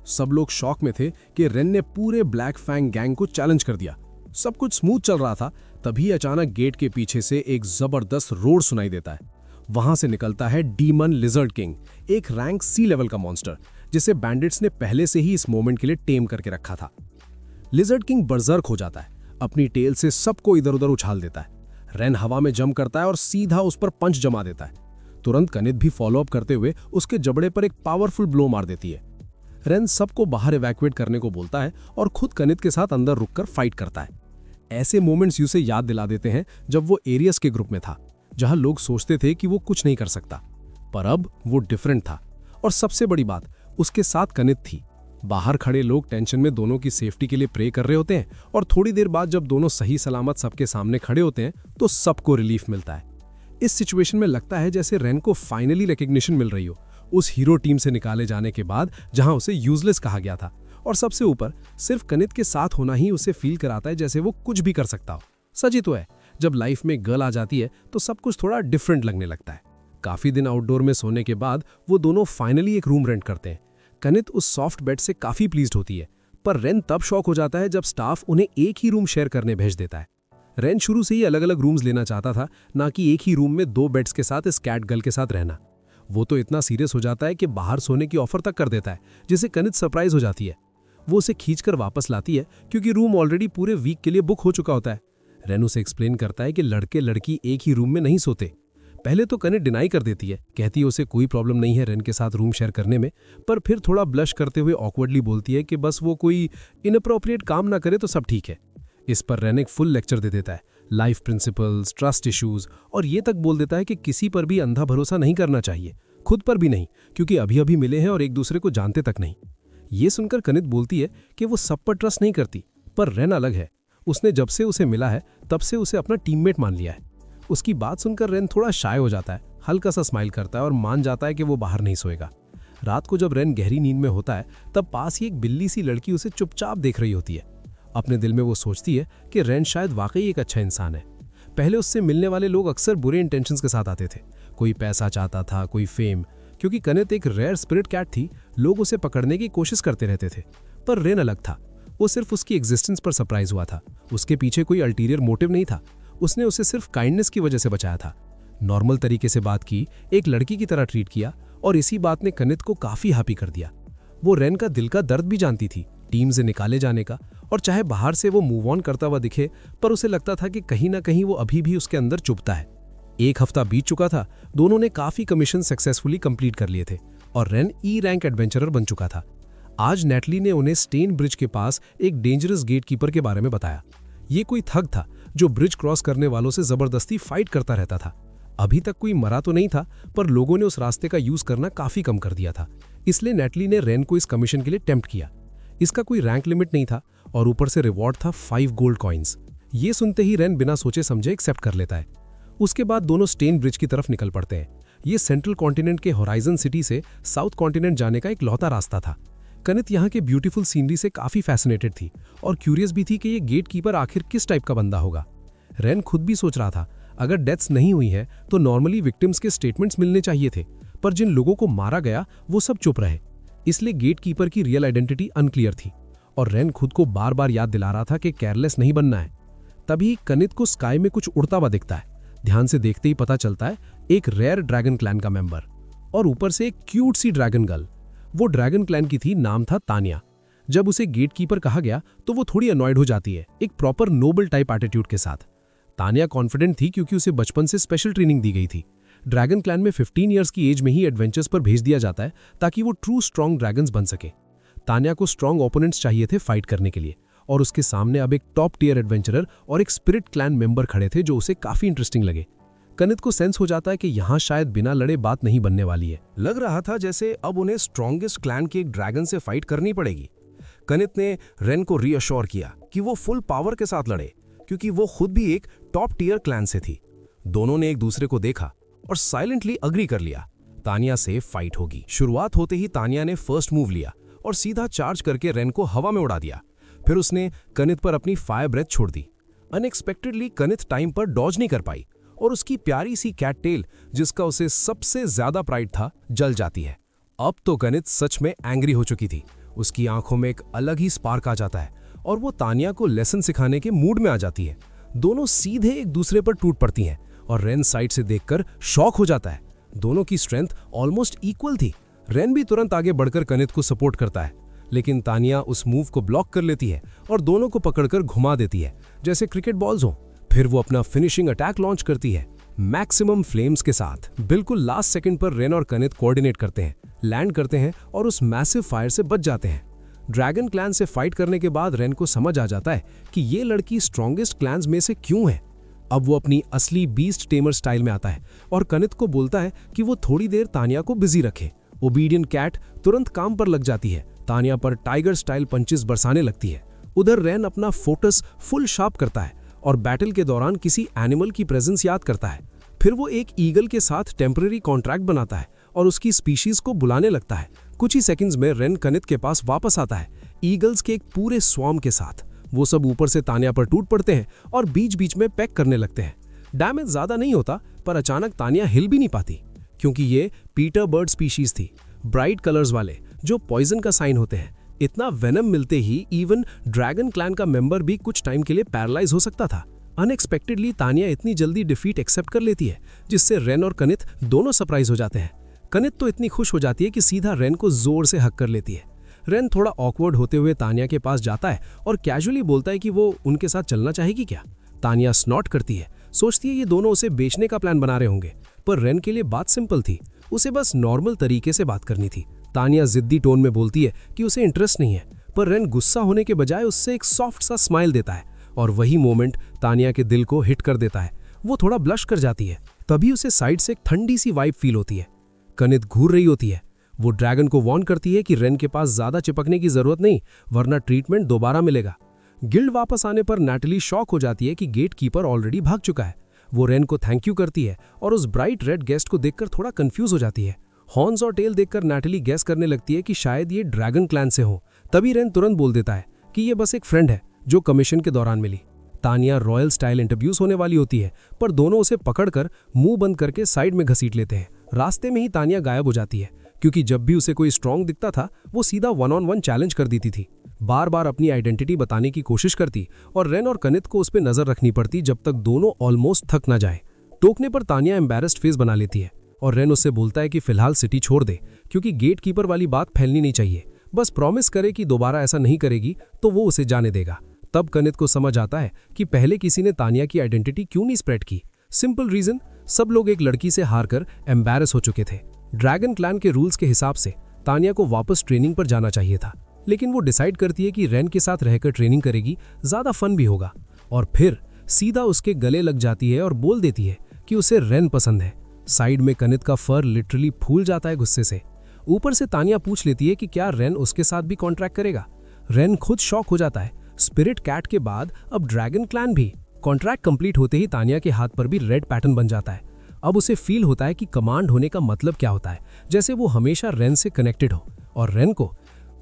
Speaker 2: सब लोग शॉक में थे कि रेन ने पूरे ब्लैक फैंग गैंग को चैलेंज कर दिया। सब कुछ स्मूथ चल रहा था, तभी अचानक गेट के पीछे से एक जबरदस्त रोर सुनाई देता है। वहां से निकलता है डीमन लिजर्ड किंग, एक रैंक सी लेवल का मॉन्स्टर, जिसे बैंडिट्स ने पहले से ही इस मोमेंट के लिए टेम करके रखा था। लिजर्ड किंग बर्जर्क हो जाता है, अपनी टेल से सबको इधर उधर उछाल देता है। रेन हवा में जंप करता है और सीधा उस पर पंच जमा देता है। तुरंत कनित भी फॉलोअप करते हुए उसके जबड़े पर एक पावरफुल ब्लो मार देती है। रेन सबको बाहर इवैक्यूएट करने को बोलता है और खुद कनित के साथ अंदर रुककर फाइट करता है। ऐसे मोमेंट्स उसे याद दिला देते हैं जब वो एरियस के ग्रुप में था, जहां लोग सोचते थे कि वो कुछ नहीं कर सकता, पर अब वो डिफरेंट था। और सबसे बड़ी बात, उसके साथ कनित थी। बाहर खड़े लोग टेंशन में दोनों की सेफ्टी के लिए प्रे कर रहे होते हैं, और थोड़ी देर बाद जब दोनों सही सलामत सबके सामने खड़े होते हैं तो सबको रिलीफ मिलता है। इस सिचुएशन में लगता है जैसे रेन को फाइनली रिकग्निशन मिल रही हो, उस हीरो टीम से निकाले जाने के बाद जहां उसे यूजलेस कहा गया था। और सबसे ऊपर, सिर्फ कनित के साथ होना ही उसे फील कराता है जैसे वो कुछ भी कर सकता हो। सच ही तो है, जब लाइफ में गर्ल आ जाती है तो सब कुछ थोड़ा डिफरेंट लगने लगता है। काफी दिन आउटडोर में सोने के बाद वो दोनों फाइनली एक रूम रेंट करते हैं। कनित उस सॉफ्ट बेड से काफी प्लीज्ड होती है, पर रेन तब शॉक हो जाता है जब स्टाफ उन्हें एक ही रूम शेयर करने भेज देता है। रेन शुरू से ही अलग अलग रूम्स लेना चाहता था, ना कि एक ही रूम में 2 बेड्स के साथ इस कैट गर्ल के साथ रहना। वो तो इतना सीरियस हो जाता है कि बाहर सोने की ऑफर तक कर देता है, जिसे कनित सरप्राइज हो जाती है। वो उसे खींचकर वापस लाती है क्योंकि रूम ऑलरेडी पूरे वीक के लिए बुक हो चुका होता है। रेन उसे एक्सप्लेन करता है कि लड़के लड़की एक ही रूम में नहीं सोते। पहले तो कनित डिनाई कर देती है, कहती है उसे कोई प्रॉब्लम नहीं है रेन के साथ रूम शेयर करने में, पर फिर थोड़ा ब्लश करते हुए ऑकवर्डली बोलती है कि बस वो कोई इनअप्रोप्रिएट काम ना करे तो सब ठीक है। इस पर रेन एक फुल लेक्चर दे देता है, लाइफ प्रिंसिपल्स, ट्रस्ट इश्यूज, और ये तक बोल देता है कि किसी पर भी अंधा भरोसा नहीं करना चाहिए, खुद पर भी नहीं, क्योंकि अभी अभी मिले हैं और एक दूसरे को जानते तक नहीं। ये सुनकर कनित बोलती है कि वो सब पर ट्रस्ट नहीं करती, पर रेन अलग है। उसने जब से उसे मिला है तब से उसे अपना टीममेट मान लिया है। उसकी बात सुनकर रेन थोड़ा शाय हो जाता है, हल्का सा स्माइल करता है और मान जाता है कि वो बाहर नहीं सोएगा। रात को जब रेन गहरी नींद में होता है तब पास ही एक बिल्ली सी लड़की उसे चुपचाप देख रही होती है। अपने दिल में वो सोचती है कि रेन शायद वाकई एक अच्छा इंसान है। पहले उससे मिलने वाले लोग अक्सर बुरे इंटेंशंस के साथ आते थे, कोई पैसा चाहता था, कोई फेम। क्योंकि कनित एक रेयर स्पिरिट कैट थी, लोग उसे पकड़ने की कोशिश करते रहते थे, पर रेन अलग था। वो सिर्फ उसकी एग्जिस्टेंस पर सरप्राइज हुआ था, उसके पीछे कोई अल्टीरियर मोटिव नहीं था। उसने उसे सिर्फ काइंडनेस की वजह से बचाया था, नॉर्मल तरीके से बात की, एक लड़की की तरह ट्रीट किया, और इसी बात ने कनित को काफी हैप्पी कर दिया। वो रेन का दिल का दर्द भी जानती थी, टीम से निकाले जाने का, और चाहे बाहर से वो मूव ऑन करता हुआ दिखे, पर उसे लगता था कि कहीं ना कहीं वो अभी भी उसके अंदर चुभता है। 1 हफ्ता बीत चुका था, दोनों ने काफी कमीशन सक्सेसफुली कंप्लीट कर लिए थे और रेन ई रैंक एडवेंचरर बन चुका था। आज नेटली ने उन्हें स्टेन ब्रिज के पास एक डेंजरस गेटकीपर के बारे में बताया। ये कोई थग था जो ब्रिज क्रॉस करने वालों से जबरदस्ती फाइट करता रहता था। अभी तक कोई मरा तो नहीं था, पर लोगों ने उस रास्ते का यूज करना काफी कम कर दिया था। इसलिए नेटली ने रेन को इस कमीशन के लिए टेम्प्ट किया। इसका कोई रैंक लिमिट नहीं था और ऊपर से रिवॉर्ड था 5 गोल्ड कॉइन्स। ये सुनते ही रेन बिना सोचे समझे एक्सेप्ट कर लेता है। उसके बाद दोनों स्टेन ब्रिज की तरफ निकल पड़ते हैं। ये सेंट्रल कॉन्टिनेंट के होराइजन सिटी से साउथ कॉन्टिनेंट जाने का एक लौता रास्ता था। कनित यहाँ के ब्यूटीफुल सीनरी से काफी फैसिनेटेड थी और क्यूरियस भी थी कि ये गेटकीपर आखिर किस टाइप का बंदा होगा। रेन खुद भी सोच रहा था, अगर डेथ्स नहीं हुई हैं तो नॉर्मली विक्टिम्स के स्टेटमेंट्स मिलने चाहिए थे, पर जिन लोगों को मारा गया वो सब चुप रहे। इसलिए गेटकीपर की रियल आइडेंटिटी अनक्लियर थी और रेन खुद को बार बार याद दिला रहा था कि केयरलेस नहीं बनना है। तभी कनित को स्काई में कुछ उड़ता हुआ दिखता है। ध्यान से देखते ही पता चलता है एक रेयर ड्रैगन क्लैन का मेंबर, और ऊपर से एक क्यूट सी ड्रैगन गर्ल। वो ड्रैगन क्लैन की थी, नाम था तानिया। जब उसे गेटकीपर कहा गया तो वो थोड़ी अनॉयड हो जाती है, एक प्रॉपर नोबल टाइप एटीट्यूड के साथ। तानिया कॉन्फिडेंट थी क्योंकि उसे बचपन से स्पेशल ट्रेनिंग दी गई थी। ड्रैगन क्लैन में 15 ईयर्स की एज में ही एडवेंचर्स पर भेज दिया जाता है ताकि वो ट्रू स्ट्रॉन्ग ड्रैगन्स बन सके। तानिया को स्ट्रॉन्ग ओपोनेंट्स चाहिए थे फाइट करने के लिए, और उसके सामने अब एक टॉप टियर एडवेंचरर और एक स्पिरिट क्लैन मेंबर खड़े थे जो उसे काफी इंटरेस्टिंग लगे। कनित को सेंस हो जाता है कि यहाँ शायद बिना लड़े बात नहीं बनने वाली है।
Speaker 1: लग रहा था जैसे अब उन्हें स्ट्रॉन्गेस्ट क्लैन के एक ड्रैगन से फाइट करनी पड़ेगी। कनित ने रेन को रीअश्योर किया कि वो फुल पावर के साथ लड़े, क्योंकि वो खुद भी एक टॉप टियर क्लैन से थी। दोनों ने एक दूसरे को देखा और साइलेंटली अग्री कर लिया, तानिया से फाइट होगी। शुरुआत होते ही तानिया ने फर्स्ट मूव लिया और सीधा चार्ज करके रेन को हवा में उड़ा दिया। फिर उसने कनित पर अपनी फायर ब्रेथ छोड़ दी। अनएक्सपेक्टेडली कनित टाइम पर डॉज नहीं कर पाई और उसकी प्यारी सी कैट टेल, जिसका उसे सबसे ज्यादा प्राइड था, जल जाती है। अब तो कनित सच में एंग्री हो चुकी थी। उसकी आंखों में एक अलग ही स्पार्क आ जाता है और वो तानिया को लेसन सिखाने के मूड में आ जाती है। दोनों सीधे एक दूसरे पर टूट पड़ती हैं और रेन साइड से देखकर शॉक हो जाता है। दोनों की स्ट्रेंथ ऑलमोस्ट इक्वल थी। रेन भी तुरंत आगे बढ़कर कनित को सपोर्ट करता है, लेकिन तानिया उस मूव को ब्लॉक कर लेती है और दोनों को पकड़कर घुमा देती है जैसे क्रिकेट बॉल्स हो। फिर वो अपना फिनिशिंग अटैक लॉन्च करती है मैक्सिमम फ्लेम्स के साथ। बिल्कुल लास्ट सेकंड पर रेन और कनित कोऑर्डिनेट करते हैं, लैंड करते हैं और उस मैसिव फायर से बच जाते हैं। ड्रैगन क्लैन से फाइट करने के बाद रेन को समझ आ जाता है कि ये लड़की स्ट्रॉन्गेस्ट क्लैन्स में से क्यों है। अब वो अपनी असली बीस्ट टेमर स्टाइल में आता है और कनित को बोलता है कि वो थोड़ी देर तानिया को बिजी रखे। ओबीडियंट कैट तुरंत काम पर लग जाती है, तानिया पर टाइगर स्टाइल पंचेस बरसाने लगती है। उधर रेन अपना फोकस फुल शार्प करता है और बैटल के दौरान किसी एनिमल की प्रेजेंस याद करता है। फिर वो एक ईगल के साथ टेम्पररी कॉन्ट्रैक्ट बनाता है और उसकी स्पीशीज को बुलाने लगता है। कुछ ही सेकंड्स में रेन कनित के पास वापस आता है, ईगल्स के एक पूरे स्वार्म के साथ। वो सब ऊपर से तानिया पर टूट पड़ते हैं और बीच बीच में पैक करने लगते हैं। डैमेज ज्यादा नहीं होता, पर अचानक तानिया हिल भी नहीं पाती, क्योंकि ये पीटर बर्ड स्पीशीज थी, ब्राइट कलर्स वाले, जो पॉइजन का साइन होते हैं। इतना वेनम मिलते ही इवन ड्रैगन क्लैन का मेंबर भी कुछ टाइम के लिए पैरालाइज हो सकता था। अनएक्सपेक्टेडली तानिया इतनी जल्दी डिफीट एक्सेप्ट कर लेती है, जिससे रेन और कनित दोनों सरप्राइज हो जाते हैं। कनित तो इतनी खुश हो जाती है कि सीधा रेन को जोर से हक कर लेती है। रेन थोड़ा ऑकवर्ड होते हुए तानिया के पास जाता है और कैजुअली बोलता है कि वो उनके साथ चलना चाहेगी क्या। तानिया स्नॉट करती है, सोचती है ये दोनों उसे बेचने का प्लान बना रहे होंगे, पर रेन के लिए बात सिंपल थी, उसे बस नॉर्मल तरीके से बात करनी थी। तानिया जिद्दी टोन में बोलती है कि उसे इंटरेस्ट नहीं है, पर रेन गुस्सा होने के बजाय उससे एक सॉफ्ट सा स्माइल देता है और वही मोमेंट तानिया के दिल को हिट कर देता है। वो थोड़ा ब्लश कर जाती है, तभी उसे साइड से एक ठंडी सी वाइब फील होती है। कनित घूर रही होती है। वो ड्रैगन को वार्न करती है कि रेन के पास ज्यादा चिपकने की जरूरत नहीं, वरना ट्रीटमेंट दोबारा मिलेगा। गिल्ड वापस आने पर नैटली शॉक हो जाती है कि गेट कीपर ऑलरेडी भाग चुका है। वो रेन को थैंक यू करती है और उस ब्राइट रेड गेस्ट को देखकर थोड़ा कंफ्यूज हो जाती है। हॉर्न्स और टेल देखकर नैटली गेस करने लगती है कि शायद ये ड्रैगन क्लैन से हो। तभी रेन तुरंत बोल देता है कि ये बस एक फ्रेंड है जो कमीशन के दौरान मिली। तानिया रॉयल स्टाइल इंटरव्यूज होने वाली होती है, पर दोनों उसे पकड़कर मुंह बंद करके साइड में घसीट लेते हैं। रास्ते में ही तानिया गायब हो जाती है, क्योंकि जब भी उसे कोई स्ट्रॉन्ग दिखता था वो सीधा 1-on-1 चैलेंज कर देती थी। बार बार अपनी आइडेंटिटी बताने की कोशिश करती और रेन और कनित को उस पर नजर रखनी पड़ती जब तक दोनों ऑलमोस्ट थक ना जाए। टोकने पर तानिया एम्बैरेस्ड फेस बना लेती है और रेन उससे बोलता है कि फिलहाल सिटी छोड़ दे, क्योंकि गेट कीपर वाली बात फैलनी नहीं चाहिए। बस प्रॉमिस करे कि दोबारा ऐसा नहीं करेगी तो वो उसे जाने देगा। तब कनित को समझ आता है कि पहले किसी ने तानिया की आइडेंटिटी क्यों नहीं स्प्रेड की। सिंपल रीजन, सब लोग एक लड़की से हारकर एम्बैरेस हो चुके थे। ड्रैगन क्लैन के रूल्स के हिसाब से तानिया को वापस ट्रेनिंग पर जाना चाहिए था, लेकिन वो डिसाइड करती है कि रेन के साथ रहकर ट्रेनिंग करेगी, ज्यादा फन भी होगा। और फिर सीधा उसके गले लग जाती है और बोल देती है कि उसे रेन पसंद है। साइड में कनित का फर लिटरली फूल जाता है गुस्से से। ऊपर से तानिया पूछ लेती है कि क्या रेन उसके साथ भी कॉन्ट्रैक्ट करेगा। रेन खुद शॉक हो जाता है। स्पिरिट कैट के बाद अब ड्रैगन क्लैन भी। कॉन्ट्रैक्ट कंप्लीट होते ही तानिया के हाथ पर भी रेड पैटर्न बन जाता है। अब उसे फील होता है कि कमांड होने का मतलब क्या होता है, जैसे वो हमेशा रेन से कनेक्टेड हो। और रेन को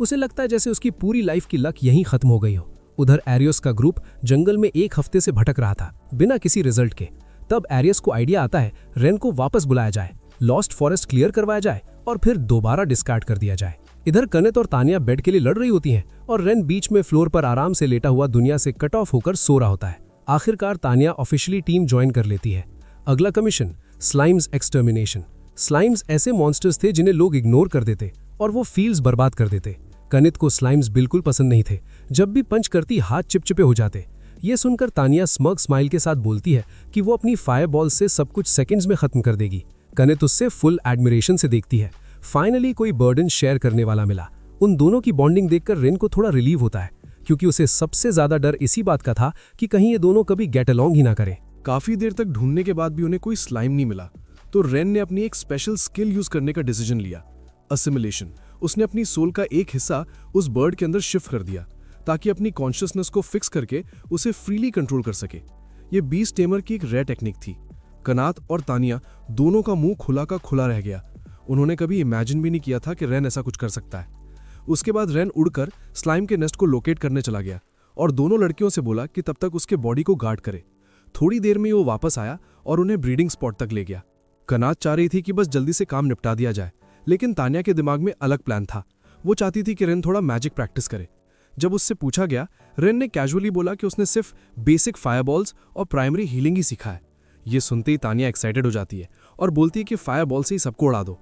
Speaker 1: उसे लगता है जैसे उसकी पूरी लाइफ की लक यहीं खत्म हो गई हो। उधर एरियस का ग्रुप जंगल में एक हफ्ते से भटक रहा था, बिना किसी रिजल्ट के। तब एरियस को आइडिया आता है रेन को वापस बुलाया जाए, लॉस्ट फॉरेस्ट क्लियर करवाया जाए और फिर दोबारा डिस्कार्ड कर दिया जाए। इधर कनित और तानिया बेड के लिए लड़ रही होती हैं और रेन बीच में फ्लोर पर आराम से लेटा हुआ दुनिया से कट ऑफ होकर सो रहा होता है। आखिरकार तानिया ऑफिशियली टीम ज्वाइन कर लेती है। अगला कमीशन, स्लाइम्स एक्सटर्मिनेशन। स्लाइम्स ऐसे मॉन्स्टर्स थे जिन्हें लोग इग्नोर कर देते और वो फील्ड्स बर्बाद कर देते। कनित को स्लाइम्स बिल्कुल पसंद नहीं थे। जब भी पंच करती हाथ चिपचिपे हो जाते। ये सुनकर तानिया स्मग स्माइल के साथ बोलती है कि वो अपनी फायर बॉल से सब कुछ सेकंड्स में खत्म कर देगी। कनित उससे फुल एडमिरेशन से देखती है। फाइनली कोई बर्डन शेयर करने वाला मिला। उन दोनों की बॉन्डिंग देखकर रेन को थोड़ा रिलीव होता है, क्योंकि उसे सबसे ज्यादा डर इसी बात का था कि कहीं ये दोनों कभी गेट अलोंग ही ना करें।
Speaker 3: काफी देर तक ढूंढने के बाद भी उन्हें कोई स्लाइम नहीं मिला, तो रेन ने अपनी एक स्पेशल स्किल यूज करने का डिसीजन लिया, असिमिलेशन। उसने अपनी सोल का एक हिस्सा उस बर्ड के अंदर शिफ्ट कर दिया, ताकि अपनी कॉन्शियसनेस को फिक्स करके उसे फ्रीली कंट्रोल कर सके। ये बीस्ट टेमर की एक रेयर टेक्निक थी। कनात और तानिया दोनों का मुंह खुला का खुला रह गया। उन्होंने कभी इमेजिन भी नहीं किया था कि रेन ऐसा कुछ कर सकता है। उसके बाद रेन उड़कर स्लाइम के नेस्ट को लोकेट करने चला गया और दोनों लड़कियों से बोला कि तब तक उसके बॉडी को गार्ड करे। थोड़ी देर में वो वापस आया और उन्हें ब्रीडिंग स्पॉट तक ले गया। कनात चाह रही थी कि बस जल्दी से काम निपटा दिया जाए, लेकिन तानिया के दिमाग में अलग प्लान था। वो चाहती थी कि रेन थोड़ा मैजिक प्रैक्टिस करे। जब उससे पूछा गया, रेन ने कैजुअली बोला कि उसने सिर्फ बेसिक फायरबॉल्स और प्राइमरी हीलिंग ही सीखा है। ये सुनते ही तानिया एक्साइटेड हो जाती है और बोलती है कि फायरबॉल से ही सबको उड़ा दो।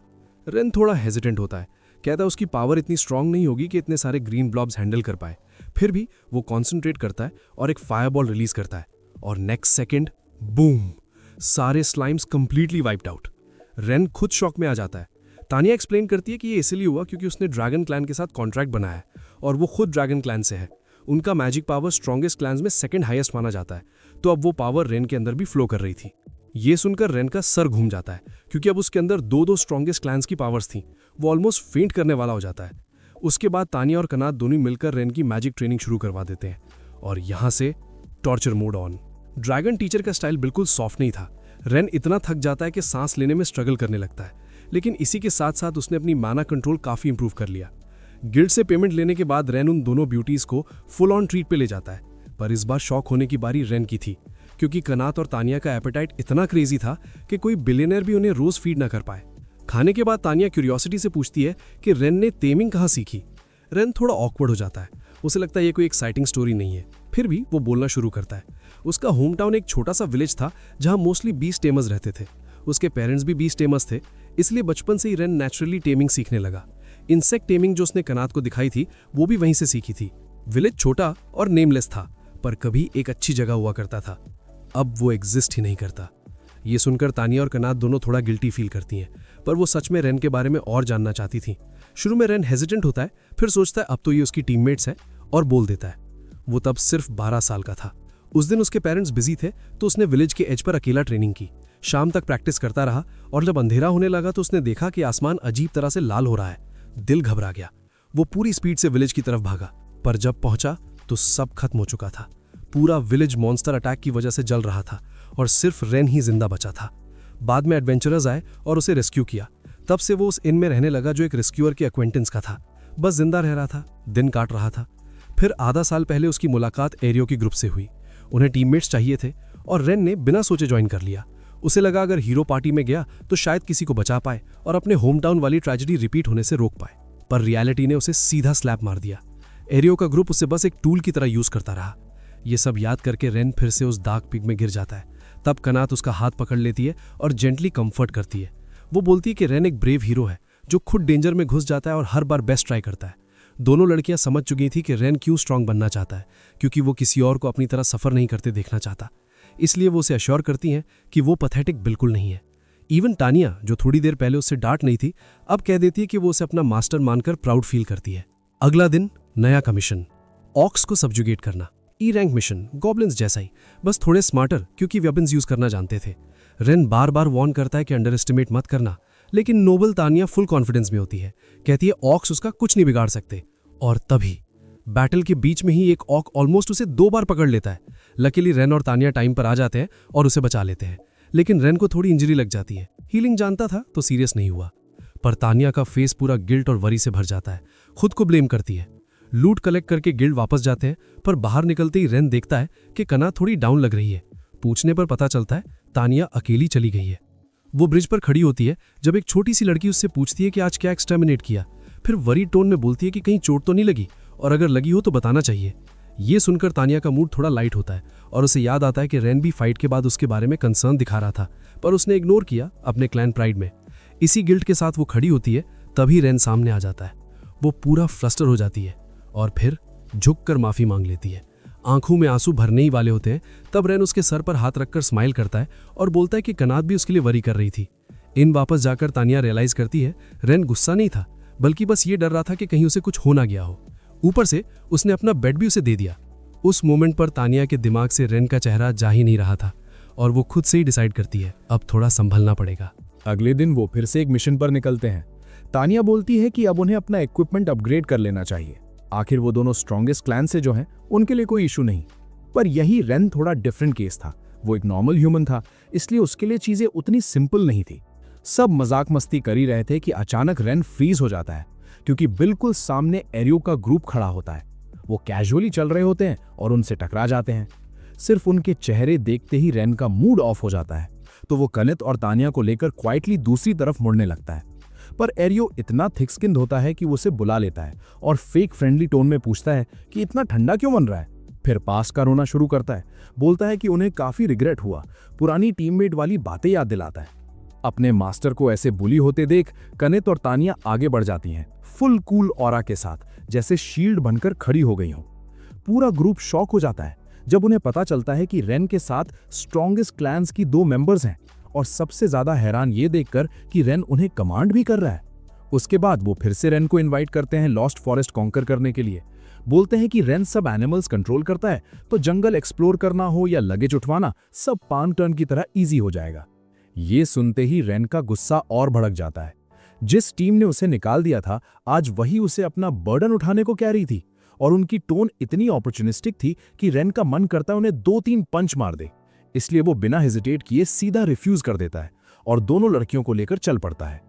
Speaker 3: रेन थोड़ा हेजिटेंट होता है, कहता है उसकी पावर इतनी स्ट्रांग नहीं होगी कि इतने सारे ग्रीन ब्लॉब्स हैंडल कर पाए। फिर भी वो कॉन्सेंट्रेट करता है और एक फायरबॉल रिलीज करता है और नेक्स्ट सेकेंड बूम, सारे slimes completely wiped out. Rain खुद शॉक में आ जाता है। तानिया एक्सप्लेन करती है कि ये इसलिए हुआ क्योंकि उसने ड्रैगन क्लैन के साथ कॉन्ट्रैक्ट बनाया है
Speaker 1: और वो खुद ड्रैगन क्लैन से है। उनका मैजिक पावर स्ट्रॉन्गेस्ट क्लैंस में सेकंड हाईएस्ट माना जाता है, तो अब वो पावर रेन के अंदर भी फ्लो कर रही थी। ये सुनकर रेन का सर घूम जाता है, क्योंकि अब उसके अंदर दो स्ट्रॉन्गेस्ट क्लैंस की पावर्स थी। वो ऑलमोस्ट फेंट करने वाला हो जाता है। उसके बाद तानिया और कनात दोनों मिलकर रेन की मैजिक ट्रेनिंग शुरू करवा देते हैं, और यहाँ से torture mode on. Dragon teacher का स्टाइल बिल्कुल सॉफ्ट नहीं था। रेन इतना थक जाता है कि सांस लेने में स्ट्रगल करने लगता है, लेकिन इसी के साथ साथ उसने अपनी माना कंट्रोल काफी इंप्रूव कर लिया। गिल्ड से पेमेंट लेने के बाद रेन उन दोनों ब्यूटीज को फुल ऑन ट्रीट पे ले जाता है, पर इस बार शॉक होने की बारी रेन की थी, क्योंकि कनात और तानिया का एपेटाइट इतना क्रेजी था कि कोई बिलियनर भी उन्हें रोज फीड ना कर पाए। खाने के बाद तानिया क्यूरियोसिटी से पूछती है कि रेन ने टेमिंग कहाँ सीखी। रेन थोड़ा ऑकवर्ड हो जाता है, उसे लगता है ये कोई एक्साइटिंग स्टोरी नहीं है। फिर भी वो बोलना शुरू करता है। उसका होम टाउन एक छोटा सा विलेज था जहां मोस्टली बीस्ट टेमर्स रहते थे। उसके पेरेंट्स भी बीस्ट टेमर्स थे, इसलिए बचपन से ही रेन नेचुरली टेमिंग सीखने लगा। इंसेक्ट टेमिंग जो उसने कनात को दिखाई थी वो भी वहीं से सीखी थी। विलेज छोटा और नेमलेस था, पर कभी एक अच्छी जगह हुआ करता था। अब वो एग्जिस्ट ही नहीं करता। ये सुनकर तानिया और कनात दोनों थोड़ा गिल्टी फील करती हैं, पर वो सच में रेन के बारे में और जानना चाहती थी। शुरू में रेन हेजिटेंट होता है, फिर सोचता है अब तो ये उसकी टीममेट्स है, और बोल देता है। वो तब सिर्फ 12 साल का था। उस दिन उसके पेरेंट्स बिजी थे, तो उसने विलेज के एज पर अकेला ट्रेनिंग की। शाम तक प्रैक्टिस करता रहा, और जब अंधेरा होने लगा तो उसने देखा कि आसमान अजीब तरह से लाल हो रहा है। दिल घबरा गया। वो पूरी स्पीड से विलेज की तरफ भागा, पर जब पहुंचा तो सब खत्म हो चुका था। पूरा विलेज मॉन्स्टर अटैक की वजह से जल रहा था, और सिर्फ रेन ही जिंदा बचा था। बाद में एडवेंचरर्स आए और उसे रेस्क्यू किया। तब से वो उस इन में रहने लगा जो एक रेस्क्यूअर के एक्वेंटेंस का था। बस जिंदा रह रहा था, दिन काट रहा था। फिर आधा साल पहले उसकी मुलाकात एरियो की ग्रुप से हुई। उन्हें टीममेट्स चाहिए थे, और रेन ने बिना सोचे ज्वाइन कर लिया। उसे लगा अगर हीरो पार्टी में गया तो शायद किसी को बचा पाए और अपने होम टाउन वाली ट्रेजेडी रिपीट होने से रोक पाए, पर रियलिटी ने उसे सीधा स्लैप मार दिया। एरियो का ग्रुप उसे बस एक टूल की तरह यूज करता रहा। ये सब याद करके रेन फिर से उस डार्क पिग में गिर जाता है। तब कनात उसका हाथ पकड़ लेती है और जेंटली कंफर्ट करती है। वो बोलती है कि रेन एक ब्रेव हीरो है जो खुद डेंजर में घुस जाता है और हर बार बेस्ट ट्राई करता है। दोनों लड़कियां समझ चुकी थी कि रेन क्यों स्ट्रांग बनना चाहता है, क्योंकि वो किसी और को अपनी तरह सफर नहीं करते देखना चाहता। इसलिए वो उसे अश्योर करती हैं कि वो पैथेटिक बिल्कुल नहीं है। इवन तानिया, जो थोड़ी देर पहले उससे डांट नहीं थी, अब कह देती है कि वो उसे अपना मास्टर मानकर प्राउड फील करती है। अगला दिन, नया कमीशन, ऑक्स को सब्जुगेट करना। ई रैंक मिशन, गॉब्लिन्स जैसा ही, बस थोड़े स्मार्टर, क्योंकि वेपन्स यूज करना जानते थे। रेन बार बार वार्न करता है कि अंडर एस्टिमेट मत करना, लेकिन नोबल तानिया फुल कॉन्फिडेंस में होती है। कहती है ऑक्स उसका कुछ नहीं बिगाड़ सकते। और तभी बैटल के बीच में ही एक ऑक ऑलमोस्ट उसे 2 बार पकड़ लेता है। लकीली रेन और तानिया टाइम पर आ जाते हैं और उसे बचा लेते हैं, लेकिन रेन को थोड़ी इंजरी लग जाती है। हीलिंग जानता था तो सीरियस नहीं हुआ, पर तानिया का फेस पूरा गिल्ट और वरी से भर जाता है। खुद को ब्लेम करती है। लूट कलेक्ट करके गिल्ड वापस जाते हैं, पर बाहर निकलते ही रेन देखता है कि कना थोड़ी डाउन लग रही है। पूछने पर पता चलता है तानिया अकेली चली गई है। वो ब्रिज पर खड़ी होती है जब एक छोटी सी लड़की उससे पूछती है कि आज क्या एक्सटर्मिनेट किया। फिर वरी टोन में बोलती है कि कहीं चोट तो नहीं लगी, और अगर लगी हो तो बताना चाहिए। ये सुनकर तानिया का मूड थोड़ा लाइट होता है, और उसे याद आता है कि रेन भी फाइट के बाद उसके बारे में कंसर्न दिखा रहा था, पर उसने इग्नोर किया अपने क्लैन प्राइड में। इसी गिल्ट के साथ वो खड़ी होती है, तभी रेन सामने आ जाता है। वो पूरा फ्रस्टर हो जाती है और फिर झुककर माफी मांग लेती है। आंखों में आंसू भरने ही वाले होते हैं, तब रेन उसके सर पर हाथ रखकर स्माइल करता है और बोलता है कि कनात भी उसके लिए वरी कर रही थी। इन वापस जाकर तानिया रियलाइज करती है रेन गुस्सा नहीं था, बल्कि बस ये डर रहा था कि कहीं उसे कुछ हो ना गया हो। ऊपर से उसने अपना बेड भी उसे दे दिया। उस मोमेंट पर तानिया के दिमाग से रेन का चेहरा जा ही नहीं रहा था, और वो खुद से ही डिसाइड करती है अब थोड़ा संभलना पड़ेगा।
Speaker 4: अगले दिन वो फिर से एक मिशन पर निकलते हैं। तानिया बोलती है कि अब उन्हें अपना इक्विपमेंट अपग्रेड कर लेना चाहिए। आखिर वो दोनों स्ट्रॉन्गेस्ट क्लैन से जो हैं, उनके लिए कोई इशू नहीं। पर यही रेन थोड़ा डिफरेंट केस था। वो एक नॉर्मल ह्यूमन था, इसलिए उसके लिए चीजें उतनी सिंपल नहीं थी। सब मजाक मस्ती कर ही रहे थे कि अचानक रेन फ्रीज हो जाता है, क्योंकि बिल्कुल सामने एरियो का ग्रुप खड़ा होता है। वो कैजुअली चल रहे होते हैं और उनसे टकरा जाते हैं। सिर्फ उनके चेहरे देखते ही रेन का मूड ऑफ हो जाता है, तो वो कनित और तानिया को लेकर क्वाइटली दूसरी तरफ मुड़ने लगता है। पर एरियो इतना थिक स्किन्ड होता है कि वो उसे बुला लेता है और फेक फ्रेंडली टोन में पूछता है कि इतना ठंडा क्यों बन रहा है। फिर पास का रोना शुरू करता है। बोलता है कि उन्हें काफी रिग्रेट हुआ, पुरानी टीममेट वाली बातें याद दिलाता है। अपने मास्टर को ऐसे बुली होते देख कनित और तानिया आगे बढ़ जाती हैं, फुल कूल ऑरा के साथ, जैसे शील्ड बनकर खड़ी हो गई हों। पूरा ग्रुप शॉक हो जाता है जब उन्हें पता चलता है कि रेन के साथ स्ट्रॉन्गेस्ट क्लैंस की 2 मेंबर्स हैं, और सबसे ज्यादा हैरान ये देखकर कि रेन उन्हें कमांड भी कर रहा है। उसके बाद वो फिर से रेन को इनवाइट करते हैं लॉस्ट फॉरेस्ट कॉन्कर करने के लिए। बोलते हैं कि रेन सब एनिमल्स कंट्रोल करता है, तो जंगल एक्सप्लोर करना हो या लगेज उठवाना सब पाम टर्न की तरह इजी हो जाएगा। ये सुनते ही रेन का गुस्सा और भड़क जाता है। जिस टीम ने उसे निकाल दिया था, आज वही उसे अपना बर्डन उठाने को कह रही थी, और उनकी टोन इतनी अपॉर्चुनिस्टिक थी कि रेन का मन करता है उन्हें 2-3 पंच मार दे। इसलिए वो बिना हेजिटेट किए सीधा रिफ्यूज कर देता है और दोनों लड़कियों को लेकर चल पड़ता है।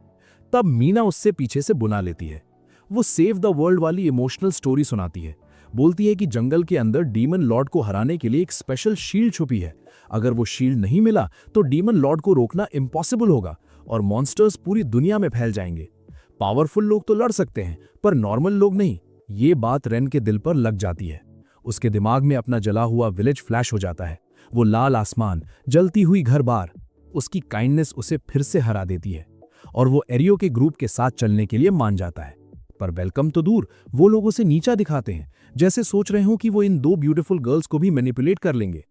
Speaker 4: तब मीना उससे पीछे से बुला लेती है। वो सेव द वर्ल्ड वाली इमोशनल स्टोरी सुनाती है। बोलती है कि जंगल के अंदर डीमन लॉर्ड को हराने के लिए एक स्पेशल शील्ड छुपी है। अगर वो शील्ड नहीं मिला तो डीमन लॉर्ड को रोकना इम्पॉसिबल होगा और मॉन्स्टर्स पूरी दुनिया में फैल जाएंगे। पावरफुल लोग तो लड़ सकते हैं, पर नॉर्मल लोग नहीं। ये बात रेन के दिल पर लग जाती है। उसके दिमाग में अपना जला हुआ विलेज फ्लैश हो जाता है। वो लाल आसमान, जलती हुई घर बार, उसकी काइंडनेस उसे फिर से हरा देती है और वो एरियो के ग्रुप के साथ चलने के लिए मान जाता है। पर वेलकम तो दूर, वो लोग उसे नीचा दिखाते हैं, जैसे सोच रहे हो कि वो इन 2 ब्यूटीफुल गर्ल्स को भी मैनिपुलेट कर लेंगे।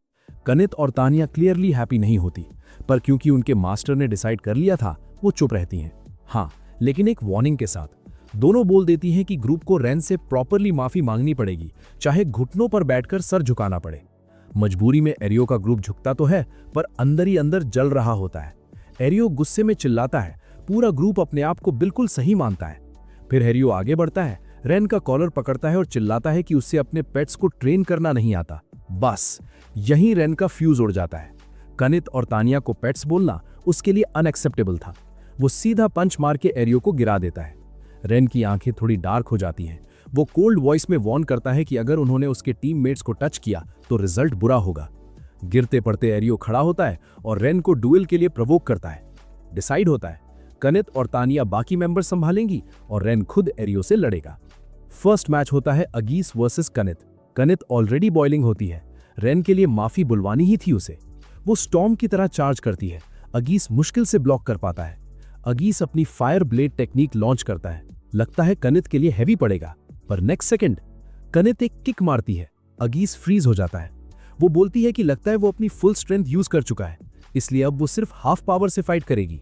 Speaker 4: कनित और तानिया क्लियरली हैप्पी नहीं होती, पर क्योंकि उनके मास्टर ने डिसाइड कर लिया था, वो चुप रहती हैं। हाँ, लेकिन एक वार्निंग के साथ। दोनों बोल देती हैं कि ग्रुप को रेन से प्रॉपरली माफी मांगनी पड़ेगी, चाहे घुटनों पर बैठकर सर झुकाना पड़े। मजबूरी में एरियो का ग्रुप झुकता तो है, पर अंदर ही अंदर जल रहा होता है। एरियो गुस्से में चिल्लाता है। पूरा ग्रुप अपने आप को बिल्कुल सही मानता है। फिर एरियो आगे बढ़ता है, रेन का कॉलर पकड़ता है और चिल्लाता है कि उसे अपने पेट्स को ट्रेन करना नहीं आता। बस यहीं रेन का फ्यूज उड़ जाता है। कनित और तानिया को पेट्स बोलना उसके लिए अनएक्सेप्टेबल था। वो सीधा पंच मार के एरियो को गिरा देता है। रेन की आंखें थोड़ी डार्क हो जाती हैं। वो कोल्ड वॉइस में वार्न करता है कि अगर उन्होंने उसके टीममेट्स को टच किया तो रिजल्ट बुरा होगा। गिरते पड़ते एरियो खड़ा होता है और रेन को डुएल के लिए प्रवोक करता है। डिसाइड होता है कनित और तानिया बाकी मेंबर संभालेंगी और रेन खुद एरियो से लड़ेगा। फर्स्ट मैच होता है अगीस वर्सेस कनित। कनित ऑलरेडी बॉइलिंग होती है। रेन के लिए माफी बुलवानी ही थी उसे। वो स्टॉर्म की तरह चार्ज करती है। अगीस मुश्किल से ब्लॉक कर पाता है। अगीस अपनी फायर ब्लेड टेक्निक लॉन्च करता है। लगता है कनित के लिए हैवी पड़ेगा, पर नेक्स्ट सेकंड कनित एक किक मारती है। अगीस फ्रीज हो जाता है। वो बोलती है कि लगता है वो अपनी फुल स्ट्रेंथ यूज कर चुका है, इसलिए अब वो सिर्फ हाफ पावर से फाइट करेगी।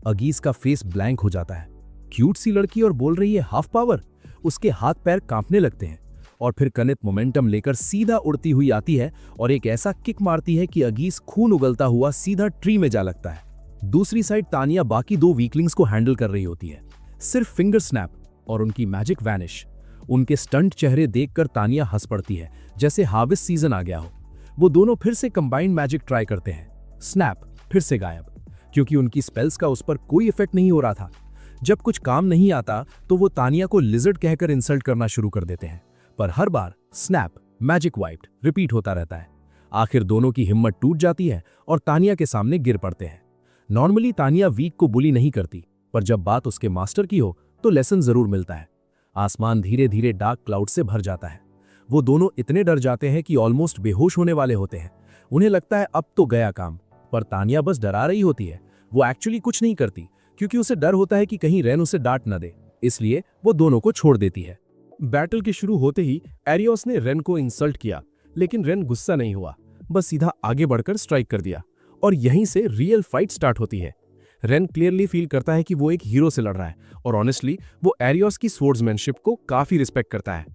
Speaker 4: अगीस का फेस ब्लैंक हो जाता है। क्यूट सी लड़की और बोल रही है हाफ पावर। उसके हाथ पैर कांपने लगते हैं और फिर कनित मोमेंटम लेकर सीधा उड़ती हुई आती है और एक ऐसा किक मारती है कि अगीस खून उगलता हुआ सीधा ट्री में जा लगता है। दूसरी साइड तानिया बाकी 2 वीकलिंग्स को हैंडल कर रही होती है। सिर्फ फिंगर स्नैप और उनकी मैजिक वैनिश। उनके स्टंट चेहरे देखकर तानिया हंस पड़ती है, जैसे हार्वेस्ट सीजन आ गया हो। वो दोनों फिर से कंबाइंड मैजिक ट्राई करते हैं। स्नैप फिर से गायब, क्योंकि उनकी स्पेल्स का उस पर कोई इफेक्ट नहीं हो रहा था। जब कुछ काम नहीं आता तो वो तानिया को लिजर्ड कहकर इंसल्ट करना शुरू कर देते हैं, पर हर बार स्नैप मैजिक वाइप्ड रिपीट होता रहता है। आखिर दोनों की हिम्मत टूट जाती है और तानिया के सामने गिर पड़ते हैं। नॉर्मली तानिया वीक को बुली नहीं करती, पर जब बात उसके मास्टर की हो तो लेसन जरूर मिलता है। आसमान धीरे धीरे डार्क क्लाउड से भर जाता है। वो दोनों इतने डर जाते हैं कि ऑलमोस्ट बेहोश होने वाले होते हैं। उन्हें लगता है अब तो गया काम, पर तानिया बस डरा रही होती है। वो एक्चुअली कुछ नहीं करती, क्योंकि उसे डर होता है कि कहीं रेन उसे डांट न दे, इसलिए वो दोनों को छोड़ देती है।
Speaker 3: बैटल के शुरू होते ही एरियोस ने रेन को इंसल्ट किया, लेकिन रेन गुस्सा नहीं हुआ, बस सीधा आगे बढ़कर स्ट्राइक कर दिया और यहीं से रियल फाइट स्टार्ट होती है। रेन क्लियरली फील करता है कि वो एक हीरो से लड़ रहा है और ऑनेस्टली वो एरियोस की स्वॉर्ड्समैनशिप को काफी रिस्पेक्ट करता है।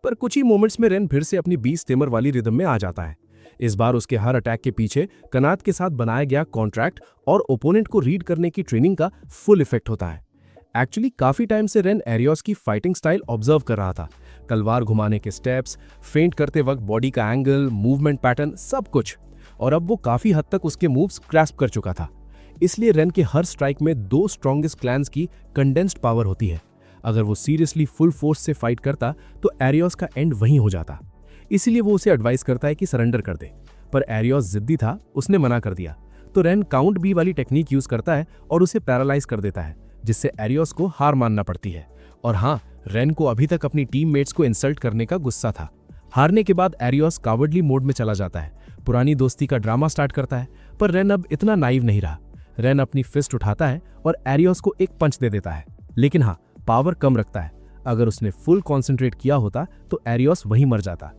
Speaker 3: पर कुछ ही मोमेंट्स में रेन फिर से अपनी बीस्ट टेमर वाली रिदम में आ जाता है। इस बार उसके हर अटैक के पीछे कनात के साथ बनाया गया कॉन्ट्रैक्ट और ओपोनेंट को रीड करने की ट्रेनिंग का फुल इफेक्ट होता है। एक्चुअली काफी टाइम से रेन एरियोस की फाइटिंग स्टाइल ऑब्जर्व कर रहा था। तलवार घुमाने के स्टेप्स, फेंट करते वक्त बॉडी का एंगल, मूवमेंट पैटर्न, सब कुछ। और अब वो काफी हद तक उसके मूव्स ग्रैस्प कर चुका था। इसलिए रेन के हर स्ट्राइक में 2 स्ट्रॉन्गेस्ट क्लैंस की कंडेंस्ड पावर होती है। अगर वो सीरियसली फुल फोर्स से फाइट करता तो एरियोस का एंड वहीं हो जाता। इसीलिए वो उसे एडवाइस करता है कि सरेंडर कर दे, पर एरियोस जिद्दी था, उसने मना कर दिया। तो रेन काउंट बी वाली टेक्निक यूज करता है और उसे पैरालाइज कर देता है, जिससे एरियोस को हार मानना पड़ती है। और हाँ, रेन को अभी तक अपनी टीममेट्स को इंसल्ट करने का गुस्सा था। हारने के बाद एरियोस कावर्डली मोड में चला जाता है, पुरानी दोस्ती का ड्रामा स्टार्ट करता है। पर रेन अब इतना नाइव नहीं रहा। रेन अपनी फिस्ट उठाता है और एरियोस को एक पंच दे देता है, लेकिन हाँ, पावर कम रखता है। अगर उसने फुल कॉन्सेंट्रेट किया होता तो एरियोस वहीं मर जाता।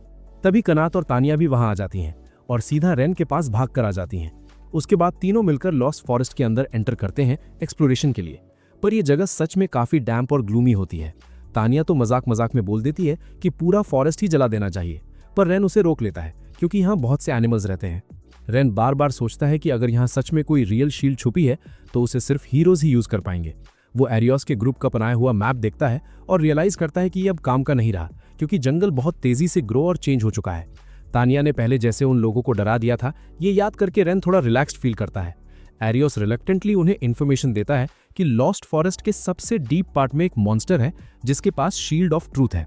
Speaker 3: तभी कनात और तानिया भी वहां आ जाती हैं और सीधा रेन के पास भाग कर आ जाती हैं। उसके बाद तीनों मिलकर लॉस्ट फॉरेस्ट के अंदर एंटर करते हैं एक्सप्लोरेशन के लिए।
Speaker 4: पर यह जगह सच में काफी डैम्प और ग्लूमी होती है। तानिया तो मजाक मजाक में बोल देती है कि पूरा फॉरेस्ट ही जला देना चाहिए, पर रेन उसे रोक लेता है क्योंकि यहाँ बहुत से एनिमल्स रहते हैं। रेन बार बार सोचता है कि अगर यहाँ सच में कोई रियल शील्ड छुपी है तो उसे सिर्फ हीरोज ही यूज कर पाएंगे। वो एरियोस के ग्रुप का बनाया हुआ मैप देखता है और रियलाइज करता है कि ये अब काम का नहीं रहा, क्योंकि जंगल बहुत तेजी से ग्रो और चेंज हो चुका है। तानिया ने पहले जैसे उन लोगों को डरा दिया था, ये याद करके रेन थोड़ा रिलैक्स्ड फील करता है। एरियोस रिलक्टेंटली उन्हें इन्फॉर्मेशन देता है कि लॉस्ट फॉरेस्ट के सबसे डीप पार्ट में एक मॉन्स्टर है जिसके पास शील्ड ऑफ ट्रूथ है।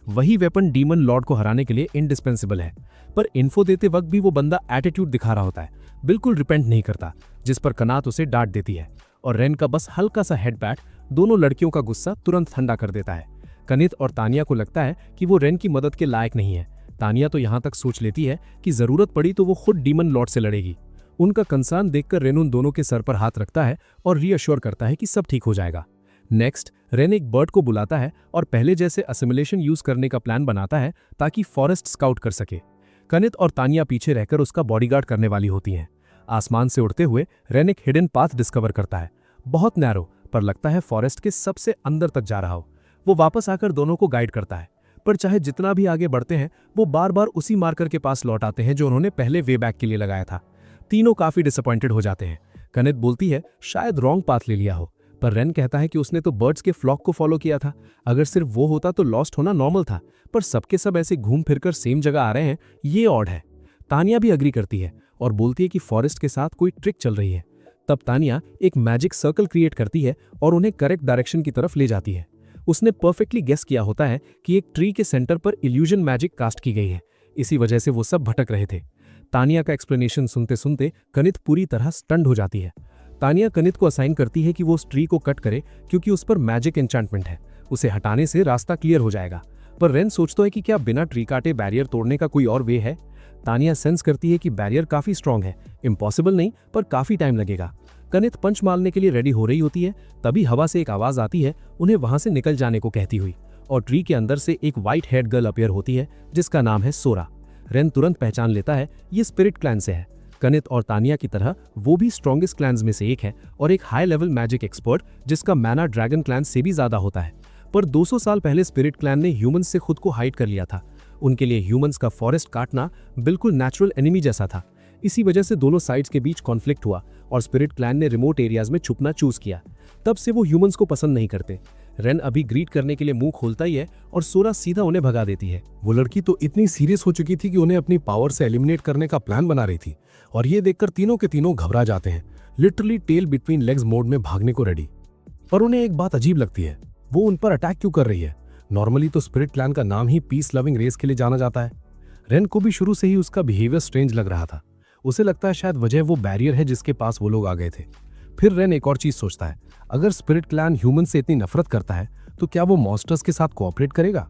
Speaker 4: वही वेपन डीमन लॉर्ड को हराने के लिए इंडिस्पेंसिबल है। पर इन्फो देते वक्त भी वो बंदा एटीट्यूड दिखा रहा होता है, बिल्कुल रिपेंट नहीं करता, जिस पर कनात उसे डांट देती है और रेन का बस हल्का सा हेड पैट दोनों लड़कियों का गुस्सा तुरंत ठंडा कर देता है। कनित और तानिया को लगता है कि वो रेन की मदद के लायक नहीं है। तानिया तो यहाँ तक सोच लेती है कि जरूरत पड़ी तो वो खुद डीमन लॉर्ड से लड़ेगी। उनका कंसर्न देखकर रेन उन दोनों के सर पर हाथ रखता है और रीअश्योर करता है कि सब ठीक हो जाएगा। नेक्स्ट रेन एक बर्ड को बुलाता है और पहले जैसे असिमुलेशन यूज करने का प्लान बनाता है ताकि फॉरेस्ट स्काउट कर सके। कनित और तानिया पीछे रहकर उसका बॉडीगार्ड करने वाली होती हैं। आसमान से उड़ते हुए रेन एक हिडन पाथ डिस्कवर करता है, बहुत नैरो, पर लगता है फॉरेस्ट के सबसे अंदर तक जा रहा हो। वो वापस आकर दोनों को गाइड करता है, पर चाहे जितना भी आगे बढ़ते हैं वो बार बार उसी मार्कर के पास लौट आते हैं जो उन्होंने पहले वे बैक के लिए लगाया था। तीनों काफी डिसअपॉइंटेड हो जाते हैं। कनित बोलती है शायद रॉन्ग पाथ ले लिया हो, पर रेन कहता है कि उसने तो बर्ड्स के फ्लॉक को फॉलो किया था, अगर सिर्फ वो होता तो लॉस्ट होना नॉर्मल था, पर सबके सब ऐसे घूम फिरकर सेम जगह आ रहे हैं, ये ऑड है। तानिया भी अग्री करती है और बोलती है कि फॉरेस्ट के साथ कोई ट्रिक चल रही है। तब तानिया एक मैजिक सर्कल क्रिएट करती है और उन्हें करेक्ट डायरेक्शन की तरफ ले जाती है। उसने परफेक्टली गेस किया होता है कि एक ट्री के सेंटर पर इल्यूजन मैजिक कास्ट की गई है, इसी वजह से वो सब भटक रहे थे। तानिया का एक्सप्लेनेशन सुनते सुनते कनित पूरी तरह स्टन्ड हो जाती है। तानिया कनित को असाइन करती है कि वो उस ट्री को कट करे क्योंकि उस पर मैजिक एन्चांटमेंट है, उसे हटाने से रास्ता क्लियर हो जाएगा। पर रेन सोचता है कि क्या बिना ट्री काटे बैरियर तोड़ने का कोई और वे है। तानिया सेंस करती है कि बैरियर काफी स्ट्रांग है, इम्पॉसिबल नहीं पर काफी टाइम लगेगा। कनित पंच मारने के लिए रेडी हो रही होती है, तभी हवा से एक आवाज आती है उन्हें वहां से निकल जाने को कहती हुई, और ट्री के अंदर से एक व्हाइट हेड गर्ल अपीयर होती है जिसका नाम है सोरा। रेन तुरंत पहचान लेता है ये स्पिरिट क्लैन से है। कनित और तानिया की तरह वो भी स्ट्रॉन्गेस्ट क्लैन्स में से एक है और एक हाई लेवल मैजिक एक्सपर्ट जिसका मैना ड्रैगन क्लैन से भी ज्यादा होता है। पर 200 साल पहले स्पिरिट क्लैन ने ह्यूमंस से खुद को हाइड कर लिया था। उनके लिए ह्यूमंस का फॉरेस्ट काटना बिल्कुल नेचुरल एनिमी जैसा था। इसी वजह से दोनों साइड्स के बीच कॉन्फ्लिक्ट हुआ और स्पिरिट क्लैन ने रिमोट एरियाज में छुपना चूज किया। तब से वो ह्यूमंस को पसंद नहीं करते। रेन अभी ग्रीट करने के लिए मुंह खोलता ही है और सोरा सीधा उन्हें भगा देती है।
Speaker 3: वो लड़की तो इतनी सीरियस हो चुकी थी कि उन्हें अपनी पावर से एलिमिनेट करने का प्लान बना रही थी, और ये देखकर तीनों के तीनों घबरा जाते हैं, literally tail between legs mode में भागने को रेडी। पर उन्हें एक बात अजीब लगती है, वो उन पर अटैक क्यों कर रही है। नॉर्मली तो स्पिरिट क्लैन का नाम ही पीस लविंग रेस के लिए जाना जाता है। रेन को भी शुरू से ही उसका बिहेवियर स्ट्रेंज लग रहा था। उसे लगता है शायद वजह वो बैरियर है जिसके पास वो लोग आ गए थे। फिर रेन एक और चीज सोचता है, अगर स्पिरिट क्लैन ह्यूमन से इतनी नफरत करता है तो क्या वो मॉन्स्टर्स के साथ कोऑपरेट करेगा।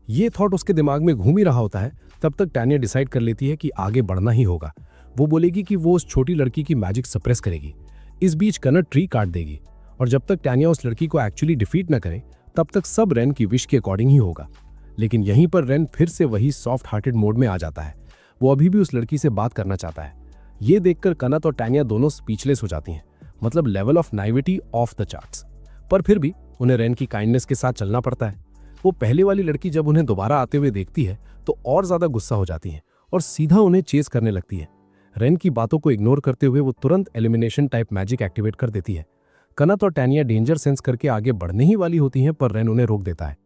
Speaker 3: ये थॉट उसके दिमाग में घूम ही रहा होता है, तब तक टैनिया डिसाइड कर लेती है कि आगे बढ़ना ही होगा। वो बोलेगी कि वो उस छोटी लड़की की मैजिक सप्रेस करेगी। इस बीच कनट ट्री काट देगी, और जब तक टैनिया उस लड़की को एक्चुअली डिफीट न करे तब तक सब रेन की विश के अकॉर्डिंग ही होगा। लेकिन यहीं पर रेन फिर से वही सॉफ्ट हार्टेड मोड में आ जाता है। वो अभी भी उस लड़की से बात करना चाहता है। ये देखकर कनत और टैनिया दोनों स्पीचलेस हो जाती हैं, मतलब level of naivety of the charts. पर फिर भी उन्हें रेन की काइंडनेस के साथ चलना पड़ता है। वो पहले वाली लड़की जब उन्हें दोबारा आते हुए देखती है तो और ज्यादा गुस्सा हो जाती है और सीधा उन्हें चेस करने लगती है। रेन की बातों को इग्नोर करते हुए वो तुरंत एलिमिनेशन टाइप मैजिक एक्टिवेट कर देती है। कनत और टैनिया डेंजर सेंस करके आगे बढ़ने ही वाली होती हैं, पर रेन उन्हें रोक देता है।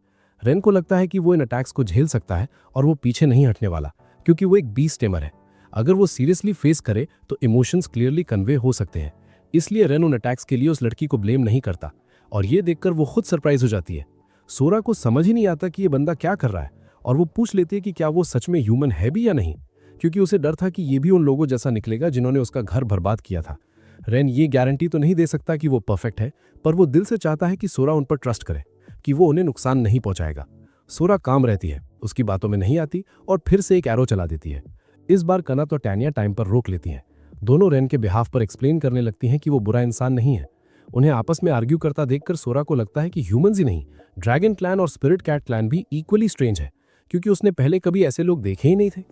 Speaker 3: रेन को लगता है कि वो इन अटैक्स को झेल सकता है और वो पीछे नहीं हटने वाला, क्योंकि वो एक बीस्ट टेमर है। अगर वो सीरियसली फेस करे तो इमोशंस क्लियरली कन्वे हो सकते हैं। इसलिए रेन उन अटैक्स के लिए उस लड़की को ब्लेम नहीं करता, और ये देखकर वो खुद सरप्राइज हो जाती है। सोरा को समझ ही नहीं आता कि ये बंदा क्या कर रहा है, और वो पूछ लेती है कि क्या वो सच में ह्यूमन है भी या नहीं, क्योंकि उसे डर था कि ये भी उन लोगों जैसा निकलेगा जिन्होंने उसका घर बर्बाद किया था। रेन ये गारंटी तो नहीं दे सकता कि वो परफेक्ट है, पर वो दिल से चाहता है कि सोरा उन पर ट्रस्ट करे, कि वो उन्हें नुकसान नहीं पहुंचाएगा। सोरा काम रहती है, उसकी बातों में नहीं आती और फिर से एक एरो चला देती है। इस बार कनत और टैनिया टाइम पर रोक लेती हैं। दोनों रेन के बिहाफ पर एक्सप्लेन करने लगती हैं कि वो बुरा इंसान नहीं है। उन्हें आपस में आर्ग्यू करता देखकर सोरा को लगता है कि ह्यूमंस ही नहीं, ड्रैगन क्लैन और स्पिरिट कैट क्लैन भी इक्वली स्ट्रेंज है, क्योंकि उसने पहले कभी ऐसे लोग देखे ही नहीं थे।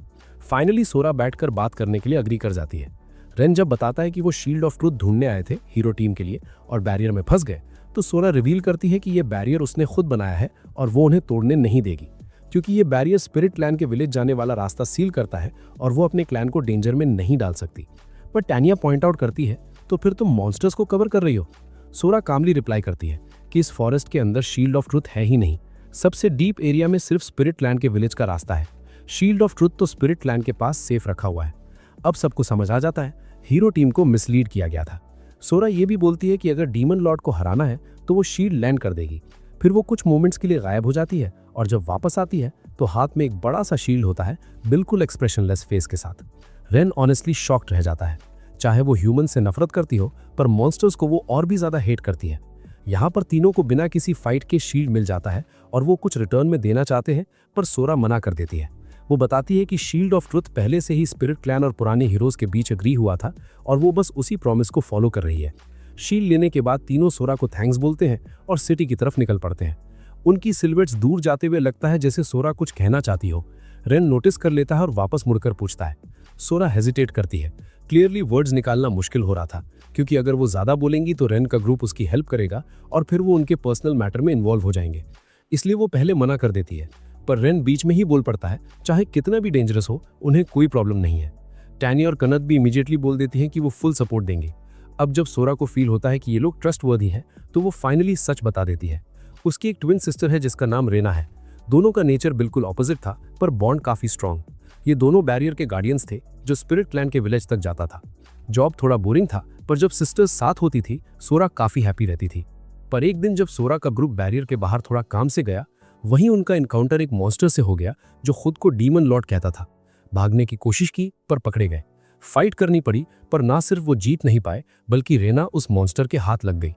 Speaker 3: फाइनली सोरा बैठकर बात करने के लिए अग्री कर जाती है। रेन जब बताता है कि वो शील्ड ऑफ ट्रूथ ढूंढने आए थे हीरो टीम के लिए और बैरियर में फंस गए,
Speaker 2: तो सोरा रिवील करती है कि यह बैरियर उसने खुद बनाया है और वो उन्हें तोड़ने नहीं देगी, क्योंकि ये बैरियर स्पिरिट क्लैन के विलेज जाने वाला रास्ता सील करता है और वो अपने क्लैन को डेंजर में नहीं डाल सकती। पर टैनिया पॉइंट आउट करती है, तो फिर तुम मॉन्स्टर्स को कवर कर रही हो। सोरा कामली रिप्लाई करती है कि इस फॉरेस्ट के अंदर शील्ड ऑफ ट्रुथ है ही नहीं, सबसे डीप एरिया में सिर्फ स्पिरिट लैंड के विलेज का रास्ता है। शील्ड ऑफ ट्रुथ तो स्पिरिट लैंड के पास सेफ रखा हुआ है। अब सबको समझ आ जाता है हीरो टीम को मिसलीड किया गया था। सोरा ये भी बोलती है कि अगर डीमन लॉर्ड को हराना है तो वो शील्ड लैंड कर देगी। फिर वो कुछ मोमेंट्स के लिए गायब हो जाती है और जब वापस आती है तो हाथ में एक बड़ा सा शील्ड होता है, बिल्कुल एक्सप्रेशनलेस फेस के साथ। रेन ऑनेस्टली शॉक्ड रह जाता है। चाहे वो ह्यूमन से नफरत करती हो, पर मॉन्स्टर्स को वो और भी ज्यादा हेट करती है। यहाँ पर तीनों को बिना किसी फाइट के शील्ड मिल जाता है और वो कुछ रिटर्न में देना चाहते हैं, पर सोरा मना कर देती है। वो बताती है कि शील्ड ऑफ ट्रुथ पहले से ही स्पिरिट क्लैन और पुराने हीरोज के बीच एग्री हुआ था और वो बस उसी प्रॉमिस को फॉलो कर रही है। शील्ड लेने के बाद तीनों सोरा को थैंक्स बोलते हैं और सिटी की तरफ निकल पड़ते हैं। उनकी सिल्हूएट्स दूर जाते हुए लगता है जैसे सोरा कुछ कहना चाहती हो। रेन नोटिस कर लेता है और वापस मुड़कर पूछता है। सोरा हेजिटेट करती है। क्लियरली वर्ड्स निकालना मुश्किल हो रहा था, क्योंकि अगर वो ज्यादा बोलेंगी तो रेन का ग्रुप उसकी हेल्प करेगा और फिर वो उनके पर्सनल मैटर में इन्वॉल्व हो जाएंगे। इसलिए वो पहले मना कर देती है, पर रेन बीच में ही बोल पड़ता है चाहे कितना भी डेंजरस हो, उन्हें कोई प्रॉब्लम नहीं है। टैनी और कनत भी इमीडिएटली बोल देती हैं कि वो फुल सपोर्ट देंगे। अब जब सोरा को फील होता है कि ये लोग ट्रस्टवर्दी हैं, तो वो फाइनली सच बता देती है। उसकी एक ट्विन सिस्टर है जिसका नाम रेना है। दोनों का नेचर बिल्कुल ऑपोजिट था, पर बॉन्ड काफी स्ट्रांग। ये दोनों बैरियर के गार्डियंस थे जो स्पिरिट क्लैन के विलेज तक जाता था। जॉब थोड़ा बोरिंग था, पर जब सिस्टर्स साथ होती थी सोरा काफी हैप्पी रहती थी। पर एक दिन जब सोरा का ग्रुप बैरियर के बाहर थोड़ा काम से गया, वहीं उनका इनकाउंटर एक मॉन्स्टर से हो गया जो खुद को डीमन लॉर्ड कहता था। भागने की कोशिश की पर पकड़े गए। फाइट करनी पड़ी, पर ना सिर्फ वो जीत नहीं पाए बल्कि रेना उस मॉन्स्टर के हाथ लग गई।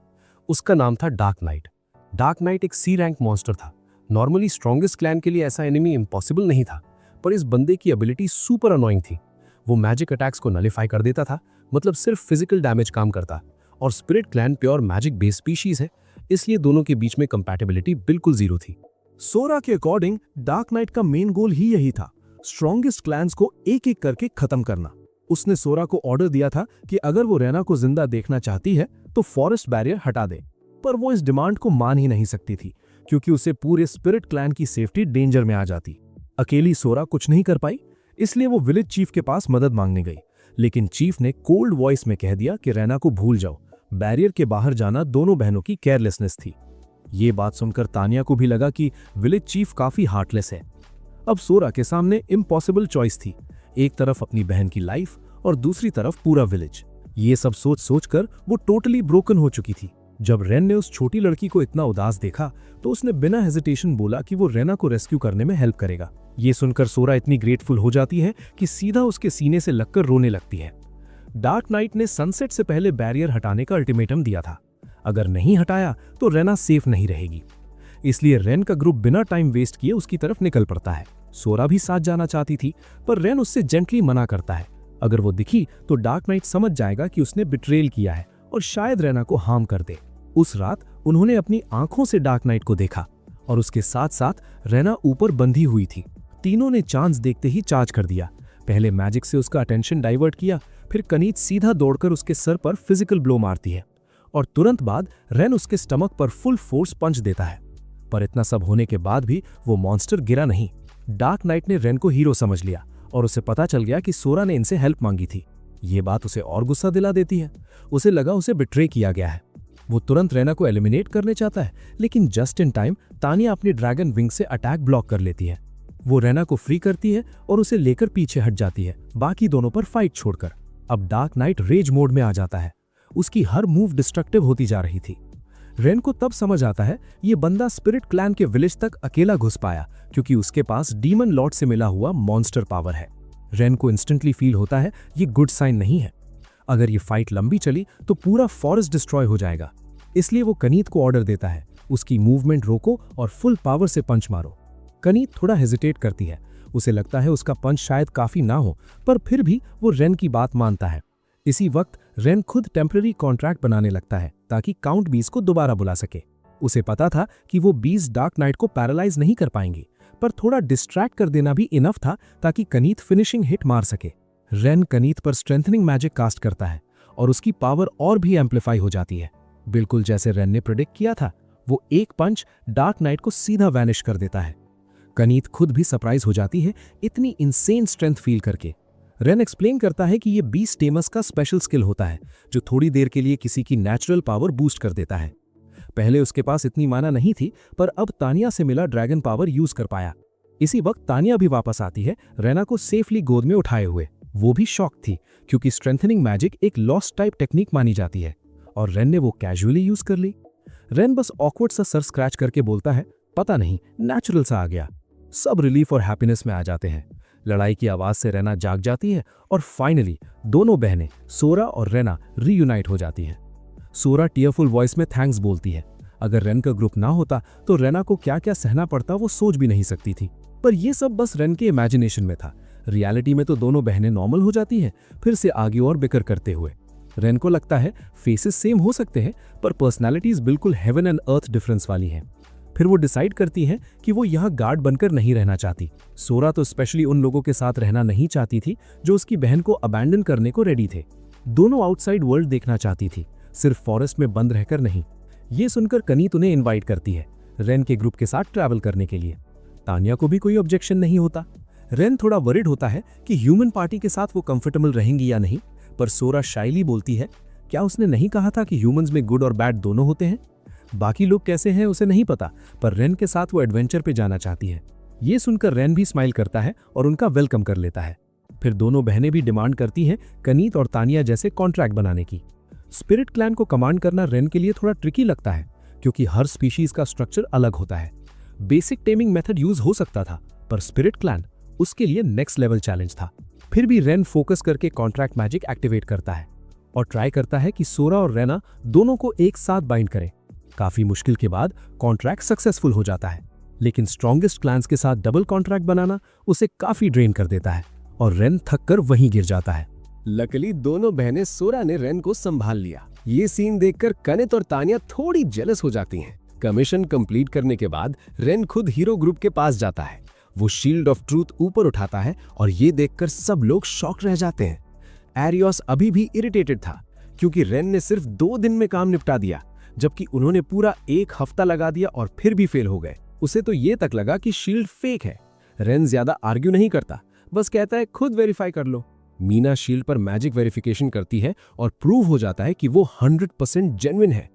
Speaker 2: उसका नाम था डार्क नाइट। डार्क नाइट एक सी रैंक मॉन्स्टर था। नॉर्मली स्ट्रॉन्गेस्ट क्लैन के लिए ऐसा एनिमी इम्पॉसिबल नहीं था, पर इस बंदे की एबिलिटी सुपर अनोइंग थी। वो मैजिक अटैक्स को नलिफाई कर देता था, मतलब सिर्फ फिजिकल डैमेज काम करता, और spirit clan pure magic based species है, इसलिए दोनों के बीच में कंपैटिबिलिटी बिल्कुल जीरो थी।
Speaker 5: सोरा के अकॉर्डिंग डार्क नाइट का मेन गोल ही यही था, स्ट्रॉन्गेस्ट क्लैंस को एक एक करके खत्म करना। उसने सोरा को ऑर्डर दिया था कि अगर वो रेना को जिंदा देखना चाहती है तो फॉरेस्ट बैरियर हटा दे, पर वो इस डिमांड को मान ही नहीं सकती थी, क्योंकि उसे पूरे स्पिरिट क्लैन की सेफ्टी डेंजर में आ जाती। अकेली सोरा कुछ नहीं कर पाई, इसलिए वो विलेज चीफ के पास मदद मांगने गई, लेकिन चीफ ने कोल्ड वॉइस में कह दिया कि रेना को भूल जाओ, बैरियर के बाहर जाना दोनों बहनों की केयरलेसनेस थी। ये बात सुनकर तानिया को भी लगा कि विलेज चीफ काफी हार्टलेस है। अब सोरा के सामने इम्पॉसिबल चॉइस थी, एक तरफ अपनी बहन की लाइफ और दूसरी तरफ पूरा विलेज। ये सब सोच सोचकर वो टोटली ब्रोकन हो चुकी थी। जब रेन ने उस छोटी लड़की को इतना उदास देखा तो उसने बिना हेजिटेशन बोला कि वो रेना को रेस्क्यू करने में हेल्प करेगा। ये सुनकर सोरा इतनी ग्रेटफुल हो जाती है कि सीधा उसके सीने से लगकर रोने लगती है। डार्क नाइट ने सनसेट से पहले बैरियर हटाने का अल्टीमेटम दिया था, अगर नहीं हटाया तो रेना सेफ नहीं रहेगी। इसलिए रेन का ग्रुप बिना टाइम वेस्ट किए उसकी तरफ निकल पड़ता है। सोरा भी साथ जाना चाहती थी, पर रेन उससे जेंटली मना करता है। अगर वो दिखी तो डार्क नाइट समझ जाएगा कि उसने बिट्रेल किया है और शायद रेना को हार्म कर दे। उस रात उन्होंने अपनी आंखों से डार्क नाइट को देखा और उसके साथ साथ रेना ऊपर बंधी हुई थी। तीनों ने चांस देखते ही चार्ज कर दिया। पहले मैजिक से उसका अटेंशन डाइवर्ट किया, फिर कनीत सीधा दौड़कर उसके सर पर फिजिकल ब्लो मारती है और तुरंत बाद रेन उसके स्टमक पर फुल फोर्स पंच देता है। पर इतना सब होने के बाद भी वो मॉन्स्टर गिरा नहीं। डार्क नाइट ने रेन को हीरो समझ लिया और उसे पता चल गया कि सोरा ने इनसे हेल्प मांगी थी। ये बात उसे और गुस्सा दिला देती है। उसे लगा उसे बिट्रे किया गया है। वो तुरंत रेना को एलिमिनेट करने चाहता है, लेकिन जस्ट इन टाइम तानिया अपनी ड्रैगन विंग से अटैक ब्लॉक कर लेती है। वो रेना को फ्री करती है और उसे लेकर पीछे हट जाती है, बाकी दोनों पर फाइट छोड़कर। अब डार्क नाइट रेज मोड में आ जाता है। उसकी हर मूव डिस्ट्रक्टिव होती जा रही थी। रेन को तब समझ आता है ये बंदा स्पिरिट क्लैन के विलेज तक अकेला घुस पाया क्योंकि उसके पास डीमन लॉर्ड से मिला हुआ मॉन्स्टर पावर है। रेन को इंस्टेंटली फील होता है ये गुड साइन नहीं है। अगर ये फाइट लंबी चली तो पूरा फॉरेस्ट डिस्ट्रॉय हो जाएगा। इसलिए वो कनीत को ऑर्डर देता है, उसकी मूवमेंट रोको और फुल पावर से पंच मारो। कनीत थोड़ा हेजिटेट करती है। उसे लगता है उसका पंच शायद काफी ना हो, पर फिर भी वो रेन की बात मानता है। इसी वक्त रेन खुद टेम्पररी कॉन्ट्रैक्ट बनाने लगता है ताकि काउंट बीस को दोबारा बुला सके। उसे पता था कि वो बीस डार्क नाइट को पैरालाइज नहीं कर पाएंगे, पर थोड़ा डिस्ट्रैक्ट कर देना भी इनफ था ताकि कनीत फिनिशिंग हिट मार सके। रेन कनीत पर स्ट्रेंथनिंग मैजिक कास्ट करता है और उसकी पावर और भी एम्पलीफाई हो जाती है। बिल्कुल जैसे रेन ने प्रेडिक्ट किया था, वो एक पंच डार्क नाइट को सीधा वैनिश कर देता है। कनीत खुद भी सरप्राइज हो जाती है इतनी इंसेन स्ट्रेंथ फील करके। रेन एक्सप्लेन करता है कि ये बीस्ट टेमर्स का स्पेशल स्किल होता है जो थोड़ी देर के लिए किसी की नेचुरल पावर बूस्ट कर देता है। पहले उसके पास इतनी माना नहीं थी, पर अब तानिया से मिला ड्रैगन पावर यूज कर पाया। इसी वक्त तानिया भी वापस आती है, रेना को सेफली गोद में उठाए हुए। वो भी शॉक थी क्योंकि स्ट्रेंथनिंग मैजिक एक लॉस्ट टाइप टेक्निक मानी जाती है और रेन ने वो कैजुअली यूज कर ली। रेन बस ऑकवर्ड सा सर स्क्रैच करके बोलता है, पता नहीं, नेचुरल सा आ गया। सब रिलीफ और हैप्पीनेस में आ जाते हैं। लड़ाई की आवाज से रेना जाग जाती है और फाइनली दोनों बहनें सोरा और रेना रीयूनाइट हो जाती हैं। सोरा टीयरफुल वॉइस में थैंक्स बोलती है। अगर रेन का ग्रुप ना होता तो रेना को क्या क्या सहना पड़ता वो सोच भी नहीं सकती थी। पर यह सब बस रेन के इमेजिनेशन में था। रियलिटी में तो दोनों बहनें नॉर्मल हो जाती हैं, फिर से आगे और बिकर करते हुए। रेन को लगता है फेसेस सेम हो सकते हैं, पर पर्सनालिटीज बिल्कुल हेवन एंड अर्थ डिफरेंस वाली हैं। फिर वो डिसाइड करती है कि वो यहाँ गार्ड बनकर नहीं रहना चाहती। सोरा तो स्पेशली उन लोगों के साथ रहना नहीं चाहती थी जो उसकी बहन को अबैंडन करने को रेडी थे। दोनों आउटसाइड वर्ल्ड देखना चाहती थी, सिर्फ फॉरेस्ट में बंद रहकर नहीं। ये सुनकर कनीत उन्हें इन्वाइट करती है रेन के ग्रुप के साथ ट्रैवल करने के लिए। तानिया को भी कोई ऑब्जेक्शन नहीं होता। रेन थोड़ा वरिड होता है कि ह्यूमन पार्टी के साथ वो कंफर्टेबल रहेंगी या नहीं, पर सोरा शाइली बोलती है, क्या उसने नहीं कहा था कि ह्यूमंस में गुड और बैड दोनों होते हैं? बाकी लोग कैसे हैं उसे नहीं पता, पर रेन के साथ वो एडवेंचर पे जाना चाहती है। ये सुनकर रेन भी स्माइल करता है और उनका वेलकम कर लेता है। फिर दोनों बहनें भी डिमांड करती हैं कनीत और तानिया जैसे कॉन्ट्रैक्ट बनाने की। स्पिरिट क्लैन को कमांड करना रेन के लिए थोड़ा ट्रिकी लगता है क्योंकि हर स्पीशीज का स्ट्रक्चर अलग होता है। बेसिक टेमिंग मेथड यूज हो सकता था, पर स्पिरिट क्लैन उसके लिए नेक्स्ट लेवल चैलेंज था। फिर भी रेन फोकस करके कॉन्ट्रैक्ट मैजिक एक्टिवेट करता है और ट्राई करता है कि सोरा और रेना दोनों को एक साथ बाइंड करें। काफी मुश्किल के बाद कॉन्ट्रैक्ट सक्सेसफुल हो जाता है, लेकिन स्ट्रॉन्गेस्ट क्लैंस के साथ डबल कॉन्ट्रैक्ट बनाना उसे काफी ड्रेन कर देता है और रेन थककर वहीं गिर जाता है।
Speaker 1: लकीली दोनों बहनें सोरा ने रेन को संभाल लिया। ये सीन देखकर कनित और तानिया थोड़ी जेलस हो जाती हैं। कमीशन कंप्लीट करने के बाद रेन खुद हीरो ग्रुप के पास जाता है। वो शील्ड ऑफ ट्रूथ ऊपर उठाता है और ये देखकर सब लोग शॉक रह जाते हैं। एरियोस अभी भी इरिटेटेड था क्योंकि रेन ने सिर्फ 2 दिन में काम निपटा दिया, जबकि उन्होंने पूरा 1 हफ्ता लगा दिया और फिर भी फेल हो गए। उसे तो ये तक लगा कि शील्ड फेक है। रेन ज्यादा आर्ग्यू नहीं करता, बस कहता है खुद वेरीफाई कर लो। मीना शील्ड पर मैजिक वेरिफिकेशन करती है और प्रूव हो जाता है कि वो 100% जेन्युइन है।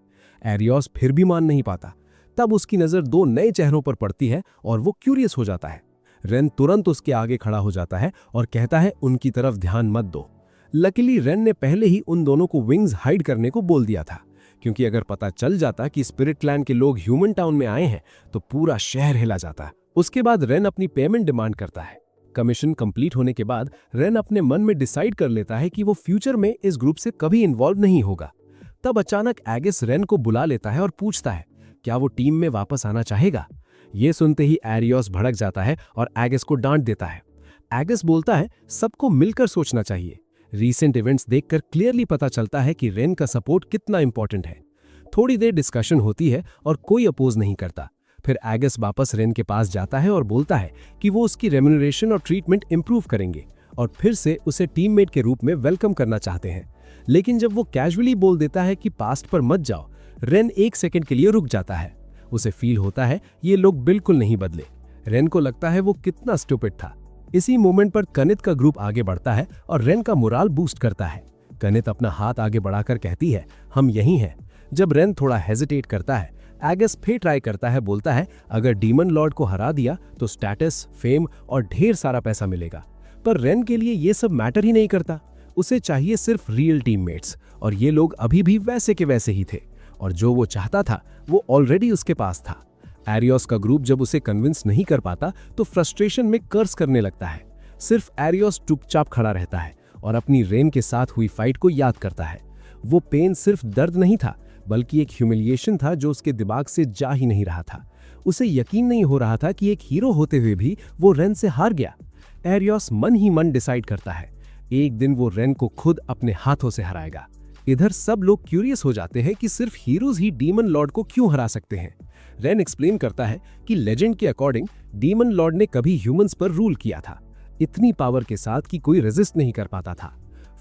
Speaker 1: एरियोस फिर भी मान नहीं पाता। तब उसकी नजर 2 नए चेहरों पर पड़ती है और वो क्यूरियस हो जाता है। रेन तुरंत उसके आगे खड़ा हो जाता है और कहता है उनकी तरफ ध्यान मत दो। लकीली रेन ने पहले ही उन दोनों को विंग्स हाइड करने को बोल दिया था, क्योंकि अगर पता चल जाता कि स्पिरिट क्लैन के लोग ह्यूमन टाउन में आए हैं तो पूरा शहर हिला जाता। उसके बाद रेन अपनी पेमेंट डिमांड करता है। कमीशन कंप्लीट होने के बाद रेन अपने मन में डिसाइड कर लेता है कि वो फ्यूचर में इस ग्रुप से कभी इन्वॉल्व नहीं होगा। तब अचानक एगिस रेन को बुला लेता है और पूछता है क्या वो टीम में वापस आना चाहेगा। ये सुनते ही एरियोस भड़क जाता है और एगिस को डांट देता है। एगिस बोलता है सबको मिलकर सोचना चाहिए। रीसेंट इवेंट्स देखकर क्लियरली पता चलता है कि रेन का सपोर्ट कितना इंपॉर्टेंट है। थोड़ी देर डिस्कशन होती है और कोई अपोज नहीं करता। फिर एगिस वापस रेन के पास जाता है और बोलता है कि वो उसकी रेम्यूनरेशन और ट्रीटमेंट इंप्रूव करेंगे और फिर से उसे टीममेट के रूप में वेलकम करना चाहते हैं। लेकिन जब वो कैजुअली बोल देता है कि पास्ट पर मत जाओ, रेन 1 सेकंड के लिए रुक जाता है। उसे फील होता है ये लोग बिल्कुल नहीं बदले। रेन को लगता है वो कितना स्टूपिड था। इसी मोमेंट पर कनित का ग्रुप आगे बढ़ता है और रेन का मोराल बूस्ट करता है। कनित अपना हाथ आगे बढ़ाकर कहती है हम यहीं हैं। जब रेन थोड़ा हेजिटेट करता है, एगिस फिर ट्राई करता है, बोलता है अगर डीमन लॉर्ड को हरा दिया तो स्टेटस, फेम और ढेर सारा पैसा मिलेगा। पर रेन के लिए ये सब मैटर ही नहीं करता। उसे चाहिए सिर्फ रियल टीममेट्स, और ये लोग अभी भी वैसे के वैसे ही थे और जो वो चाहता था वो ऑलरेडी उसके पास था। एरियोस का ग्रुप जब उसे कन्विंस नहीं कर पाता तो फ्रस्ट्रेशन में कर्स करने लगता है। सिर्फ एरियोस चुपचाप खड़ा रहता है और अपनी रेन के साथ हुई फाइट को याद करता है। वो पेन सिर्फ दर्द नहीं था, बल्कि एक ह्यूमिलिएशन था जो उसके दिमाग से जा ही नहीं रहा था। उसे यकीन नहीं हो रहा था कि एक हीरो होते हुए भी वो रेन से हार गया। एरियोस मन ही मन डिसाइड करता है एक दिन वो रेन को खुद अपने हाथों से हराएगा। इधर सब लोग क्यूरियस हो जाते हैं कि सिर्फ हीरोज ही डीमन लॉर्ड को क्यों हरा सकते हैं। रेन एक्सप्लेन करता है कि लेजेंड के अकॉर्डिंग डीमन लॉर्ड ने कभी ह्यूमंस पर रूल किया था, इतनी पावर के साथ कि कोई रेजिस्ट नहीं कर पाता था।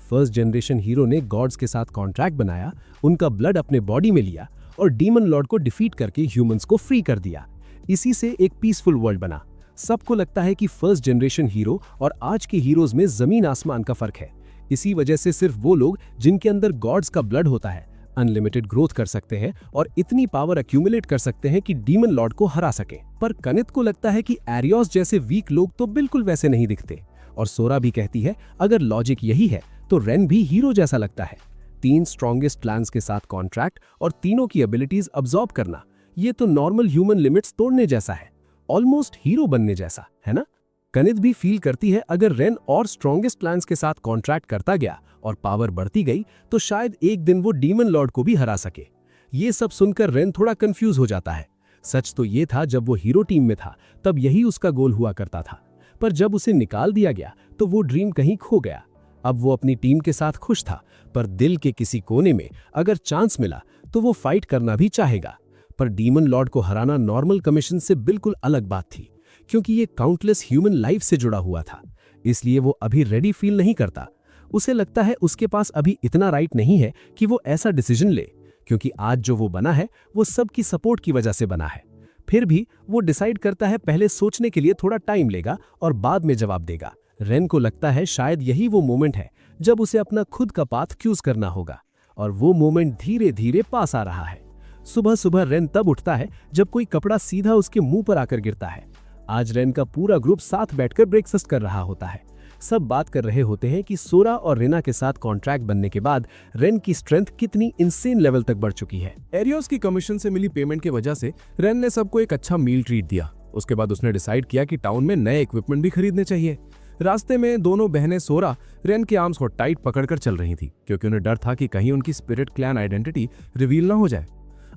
Speaker 2: फर्स्ट जनरेशन हीरो ने गॉड्स के साथ कॉन्ट्रैक्ट बनाया, उनका ब्लड अपने बॉडी में लिया और डीमन लॉर्ड को डिफीट करके ह्यूमंस को फ्री कर दिया। इसी से एक पीसफुल वर्ल्ड बना। सबको लगता है कि फर्स्ट जनरेशन हीरो और आज के हीरोज में जमीन आसमान का फर्क है। इसी वजह से सिर्फ वो लोग जिनके अंदर गॉड्स का ब्लड होता है अनलिमिटेड ग्रोथ कर सकते हैं और इतनी पावर अक्यूमुलेट कर सकते हैं कि डीमन लॉर्ड को हरा सके। पर कनित को लगता है कि एरियोस जैसे वीक लोग तो बिल्कुल वैसे नहीं दिखते। और सोरा भी कहती है अगर लॉजिक यही है तो रेन भी हीरो जैसा लगता है। 3 स्ट्रॉन्गेस्ट क्लैंस के साथ कॉन्ट्रैक्ट और तीनों की एबिलिटीज अब्सॉर्ब करना, ये तो नॉर्मल ह्यूमन लिमिट्स तोड़ने जैसा है, ऑलमोस्ट हीरो बनने जैसा है ना। कनित भी फील करती है अगर रेन और स्ट्रॉन्गेस्ट क्लैंस के साथ कॉन्ट्रैक्ट करता गया और पावर बढ़ती गई तो शायद एक दिन वो डीमन लॉर्ड को भी हरा सके। ये सब सुनकर रेन थोड़ा कंफ्यूज हो जाता है। सच तो ये था जब वो हीरो टीम में था तब यही उसका गोल हुआ करता था, पर जब उसे निकाल दिया गया तो वो ड्रीम कहीं खो गया। अब वो अपनी टीम के साथ खुश था, पर दिल के किसी कोने में अगर चांस मिला तो वो फाइट करना भी चाहेगा। पर डीमन लॉर्ड को हराना नॉर्मल कमीशन से बिल्कुल अलग बात थी, क्योंकि ये काउंटलेस ह्यूमन लाइफ से जुड़ा हुआ था। इसलिए वो अभी रेडी फील नहीं करता। उसे लगता है उसके पास अभी इतना राइट नहीं है कि वो ऐसा डिसीजन ले, क्योंकि आज जो वो बना है वो सबकी सपोर्ट की वजह से बना है। फिर भी वो डिसाइड करता है पहले सोचने के लिए थोड़ा टाइम लेगा और बाद में जवाब देगा। रेन को लगता है शायद यही वो मोमेंट है जब उसे अपना खुद का पाथ चूज करना होगा, और वो मोमेंट धीरे धीरे पास आ रहा है। सुबह सुबह रेन तब उठता है जब कोई कपड़ा सीधा उसके मुंह पर आकर गिरता है। आज रेन का पूरा ग्रुप साथ बैठकर ब्रेकफास्ट कर रहा होता है। सब बात कर रहे होते हैं कि सोरा और रेना के साथ कॉन्ट्रैक्ट बनने के बाद रेन की स्ट्रेंथ कितनी इंसेन लेवल तक बढ़ चुकी है।
Speaker 3: एरियोस की कमीशन से मिली पेमेंट की वजह से रेन ने सबको एक अच्छा मील ट्रीट दिया। उसके बाद उसने डिसाइड किया कि टाउन में नए इक्विपमेंट भी खरीदने चाहिए। रास्ते में दोनों बहनें सोरा रेन के आर्म्स को टाइट पकड़कर चल रही थी, क्योंकि उन्हें डर था कि कहीं उनकी स्पिरिट क्लैन आइडेंटिटी रिवील ना हो जाए।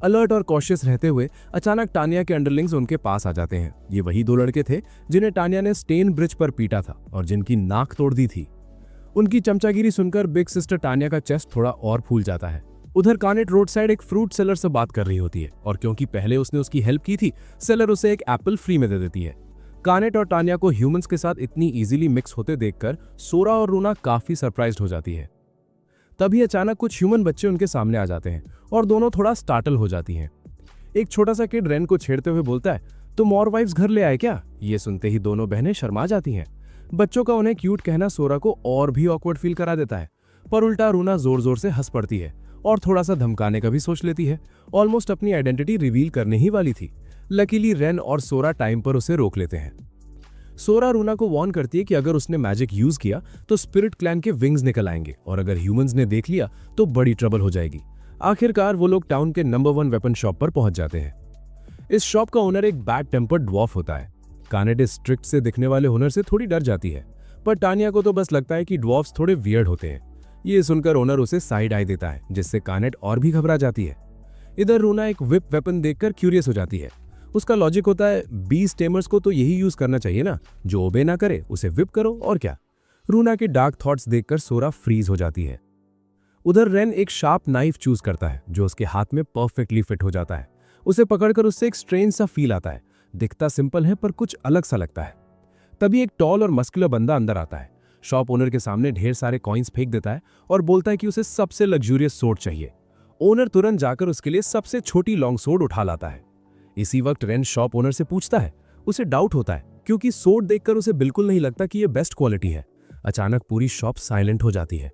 Speaker 3: अलर्ट और कॉशियस रहते हुए अचानक टानिया के अंडरलिंग्स उनके पास आ जाते हैं। ये वही 2 लड़के थे जिन्हें टानिया ने स्टेन ब्रिज पर पीटा था और जिनकी नाक तोड़ दी थी। उनकी चमचागिरी सुनकर बिग सिस्टर टानिया का चेस्ट थोड़ा और फूल जाता है। उधर कानेट रोड साइड एक फ्रूट सेलर से बात कर रही होती है, और क्योंकि पहले उसने उसकी हेल्प की थी, सेलर उसे एक एप्पल फ्री में दे देती है। कानेट और टानिया को ह्यूमंस के साथ इतनी इजीली मिक्स होते देखकर सोरा और रूना काफी सरप्राइज्ड हो जाती है। तभी अचानक कुछ ह्यूमन बच्चे उनके सामने आ जाते हैं और दोनों थोड़ा स्टार्टल हो जाती हैं। एक छोटा सा किड रेन को छेड़ते हुए बोलता है, तुम और वाइफ्स घर ले आए क्या? ये सुनते ही दोनों बहनें शर्मा जाती हैं। बच्चों का उन्हें क्यूट कहना सोरा को और भी ऑकवर्ड फील करा देता है, पर उल्टा रूना जोर जोर से हंस पड़ती है और थोड़ा सा धमकाने का भी सोच लेती है। ऑलमोस्ट अपनी आइडेंटिटी रिवील करने ही वाली थी। लकीली रेन और सोरा टाइम पर उसे रोक लेते हैं। सोरा रूना को वार्न करती है कि अगर उसने मैजिक यूज किया तो स्पिरिट क्लैन के विंग्स निकल आएंगे, और अगर ह्यूमंस ने देख लिया तो बड़ी ट्रबल हो जाएगी। आखिरकार वो लोग टाउन के नंबर 1 वेपन शॉप पर पहुंच जाते हैं। इस शॉप का ओनर एक बैड टेम्पर्ड ड्वार्फ होता है। कानेट इस स्ट्रिक्ट से दिखने वाले हुनर से थोड़ी डर जाती है, पर टानिया को तो बस लगता है कि ड्वार्फ्स थोड़े वियर्ड होते हैं। ये सुनकर ओनर उसे साइड आई देता है, जिससे कानेट और भी घबरा जाती है। इधर रूना एक विप वेपन देखकर क्यूरियस हो जाती है। उसका लॉजिक होता है, बीस्ट टेमर्स को तो यही यूज करना चाहिए ना, जो ओबे ना करे उसे विप करो और क्या। रूना के डार्क थॉट्स देखकर सोरा फ्रीज हो जाती है। उधर रेन एक शार्प नाइफ चूज करता है जो उसके हाथ में परफेक्टली फिट हो जाता है। उसे पकड़कर उससे एक स्ट्रेंज सा फील आता है। दिखता सिंपल है पर कुछ अलग सा लगता है। तभी एक टॉल और मस्कुलर बंदा अंदर आता है। शॉप ओनर के सामने ढेर सारे कॉइन्स फेंक देता है और बोलता है कि उसे सबसे लग्जूरियस सोर्ड चाहिए। ओनर तुरंत जाकर उसके लिए सबसे छोटी लॉन्ग सोर्ड उठा लाता है। इसी वक्त रेन शॉप ओनर से पूछता है। उसे डाउट होता है क्योंकि सोर्ड देखकर उसे बिल्कुल नहीं लगता कि यह बेस्ट क्वालिटी है। अचानक पूरी शॉप साइलेंट हो जाती है।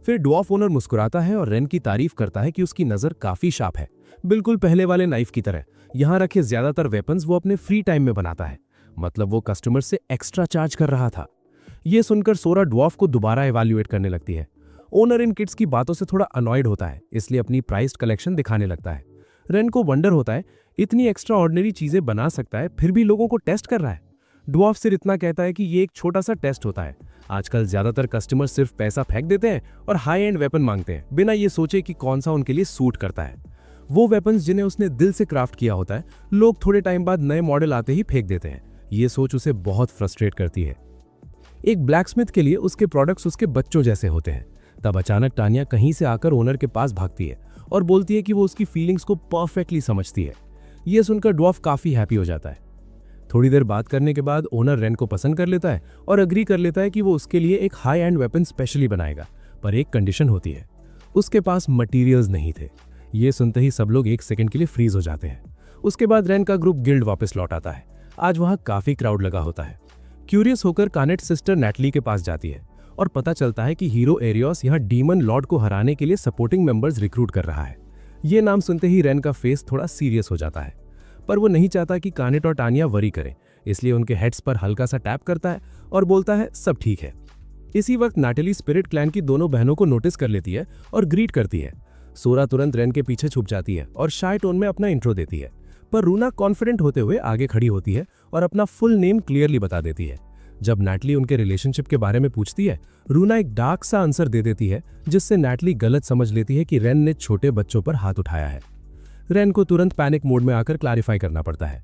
Speaker 3: फिर ड्वार्फ ओनर मुस्कुराता है और रेन की तारीफ करता है कि उसकी नजर काफी शार्प है, बिल्कुल पहले वाले नाइफ की तरह। यहाँ रखे ज्यादातर वेपन्स वो अपने फ्री टाइम में बनाता है, मतलब वो कस्टमर से एक्स्ट्रा चार्ज कर रहा था। ये सुनकर सोरा ड्वार्फ को दोबारा इवैल्यूएट करने लगती है। ओनर इन किड्स की बातों से थोड़ा अनॉयड होता है, इसलिए अपनी प्राइस्ड कलेक्शन दिखाने लगता है। रेन को वंडर होता है, इतनी एक्स्ट्रा ऑर्डिनरी चीजें बना सकता है फिर भी लोगों को टेस्ट कर रहा है। ड्वार्फ सिर्फ इतना कहता है कि ये एक छोटा सा टेस्ट होता है। आजकल ज्यादातर कस्टमर सिर्फ पैसा फेंक देते हैं और हाई एंड वेपन मांगते हैं, बिना ये सोचे कि कौन सा उनके लिए सूट करता है। वो वेपन्स जिन्हें उसने दिल से क्राफ्ट किया होता है, लोग थोड़े टाइम बाद नए मॉडल आते ही फेंक देते हैं। ये सोच उसे बहुत फ्रस्ट्रेट करती है। एक ब्लैकस्मिथ के लिए उसके प्रोडक्ट्स उसके बच्चों जैसे होते हैं। तब अचानक टानिया कहीं से आकर ओनर के पास भागती है और बोलती है कि वो उसकी फीलिंग्स को परफेक्टली समझती है। यह सुनकर ड्वार्फ काफी हैप्पी हो जाता है। थोड़ी देर बात करने के बाद ओनर रेन को पसंद कर लेता है और अग्री कर लेता है कि वो उसके लिए एक हाई एंड वेपन स्पेशली बनाएगा,
Speaker 2: पर एक कंडीशन होती है, उसके पास मटेरियल्स नहीं थे। ये सुनते ही सब लोग एक सेकंड के लिए फ्रीज हो जाते हैं। उसके बाद रेन का ग्रुप गिल्ड वापस लौट आता है। आज वहां काफी क्राउड लगा होता है। क्यूरियस होकर कानेट सिस्टर नैटली के पास जाती है और पता चलता है कि हीरो एरियोस यहाँ डीमन लॉर्ड को हराने के लिए सपोर्टिंग मेंबर्स रिक्रूट कर रहा है। ये नाम सुनते ही रेन का फेस थोड़ा सीरियस हो जाता है, पर वो नहीं चाहता कि कानेट और टानिया वरी करें, इसलिए उनके हेड्स पर हल्का सा टैप करता है और बोलता है सब ठीक है। इसी वक्त नाटली स्पिरिट क्लैन की दोनों बहनों को नोटिस कर लेती है और ग्रीट करती है। सोरा तुरंत रेन के पीछे छुप जाती है और शाय टोन में अपना इंट्रो देती है, पर रूना कॉन्फिडेंट होते हुए आगे खड़ी होती है और अपना फुल नेम क्लियरली बता देती है। जब नैटली उनके रिलेशनशिप के बारे में पूछती है, रूना एक डार्क सा आंसर दे देती है, जिससे नैटली गलत समझ लेती है कि रेन ने छोटे बच्चों पर हाथ उठाया है। रेन को तुरंत पैनिक मोड में आकर क्लैरिफाई करना पड़ता है।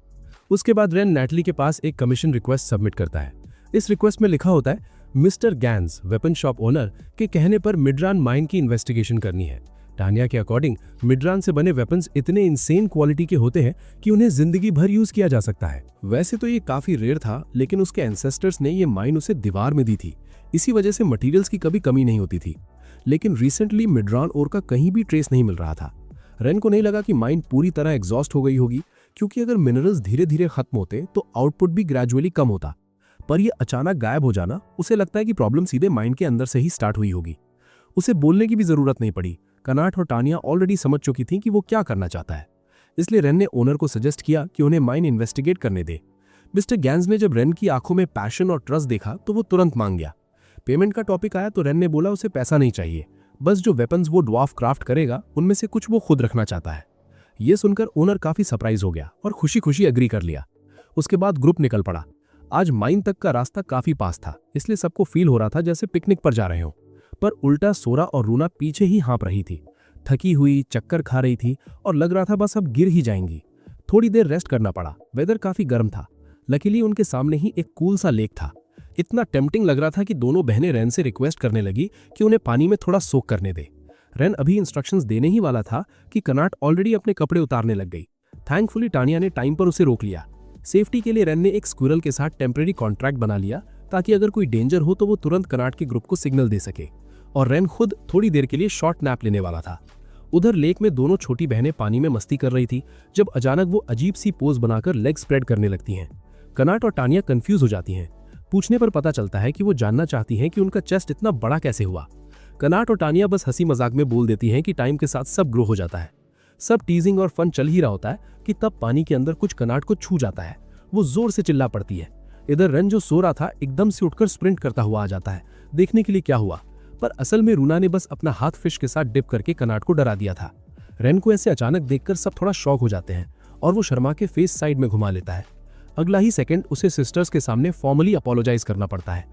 Speaker 2: उसके बाद रेन नैटली के पास एक कमीशन रिक्वेस्ट सबमिट करता है। इस रिक्वेस्ट में लिखा होता है, mister gas weapon shop owner के कहने पर मिडरान माइन की इन्वेस्टिगेशन करनी है। टानिया के अकॉर्डिंग मिडरान से बने वेपन्स इतने इंसेन क्वालिटी के होते हैं कि उन्हें जिंदगी भर यूज किया जा सकता है। वैसे तो ये काफी रेयर था, लेकिन उसके एंसेस्टर्स ने ये माइन उसे दीवार में दी थी, इसी वजह से मटेरियल्स की कभी कमी नहीं होती थी। लेकिन रिसेंटली मिडरान ओर का कहीं भी ट्रेस नहीं मिल रहा था। रेन को नहीं लगा कि माइन पूरी तरह एग्जॉस्ट हो गई होगी, क्योंकि अगर मिनरल्स धीरे धीरे खत्म होते तो आउटपुट भी ग्रेजुअली कम होता। पर यह अचानक गायब हो जाना, उसे लगता है कि प्रॉब्लम सीधे माइन के अंदर से ही स्टार्ट हुई होगी। उसे बोलने की भी जरूरत नहीं पड़ी। कनाट और टानिया ऑलरेडी समझ चुकी थी कि वो क्या करना चाहता है, इसलिए रेन ने ओनर को सजेस्ट किया कि उन्हें माइन इन्वेस्टिगेट करने दे। मिस्टर गैंस ने जब रेन की आंखों में पैशन और ट्रस्ट देखा तो वो तुरंत मांग गया। पेमेंट का टॉपिक आया तो रेन ने बोला उसे पैसा नहीं चाहिए, बस जो वेपन्स वो ड्वार्फ क्राफ्ट करेगा उनमें से कुछ वो खुद रखना चाहता है। ये सुनकर ओनर काफी सरप्राइज हो गया और खुशी खुशी एग्री कर लिया। उसके बाद ग्रुप निकल पड़ा। आज माइन तक का रास्ता काफी पास था, इसलिए सबको फील हो रहा था जैसे पिकनिक पर जा रहे हो। पर उल्टा सोरा और रूना पीछे ही हाँप रही थी, थकी हुई, चक्कर खा रही थी और लग रहा था बस अब गिर ही जाएंगी। थोड़ी देर रेस्ट करना पड़ा। वेदर काफी गर्म था। लकीली उनके सामने ही एक कूल सा लेक था। इतना टेम्पटिंग लग रहा था कि दोनों बहनें रेन से रिक्वेस्ट करने लगी कि उन्हें पानी में थोड़ा सोक करने दे। रेन अभी इंस्ट्रक्शंस देने ही वाला था कि कनाट ऑलरेडी अपने कपड़े उतारने लग गई। थैंकफुली टानिया ने टाइम पर उसे रोक लिया। सेफ्टी के लिए रेन ने एक स्क्विरल के साथ टेम्परेरी कॉन्ट्रैक्ट बना लिया, ताकि अगर कोई डेंजर हो तो वो तुरंत कनाट के ग्रुप को सिग्नल दे सके। और रेन खुद थोड़ी देर के लिए शॉर्ट नैप लेने वाला था। उधर लेक में दोनों छोटी बहनें पानी में मस्ती कर रही थी, जब अचानक वो अजीब सी पोज बनाकर लेग स्प्रेड करने लगती हैं। कनाट और टानिया कंफ्यूज हो जाती हैं। पूछने पर पता चलता है कि वो जानना चाहती हैं कि उनका चेस्ट इतना बड़ा कैसे हुआ। कनाट और टानिया बस हंसी मजाक में बोल देती हैं कि टाइम के साथ सब ग्रो हो जाता है। सब टीजिंग और फन चल ही रहा होता है कि तब पानी के अंदर कुछ कनाट को छू जाता है। वो जोर से चिल्ला पड़ती है। इधर रेन जो सो रहा था एकदम से उठकर स्प्रिंट करता हुआ आ जाता है, देखने के लिए क्या हुआ। पर असल में रूना ने बस अपना हाथ फिश के साथ डिप करके कनाट को डरा दिया था। रेन को ऐसे अचानक देखकर सब थोड़ा शॉक हो जाते हैं और वो शर्मा के फेस साइड में घुमा लेता है। अगला ही सेकंड उसे सिस्टर्स के सामने फॉर्मली अपोलोजाइज करना पड़ता है।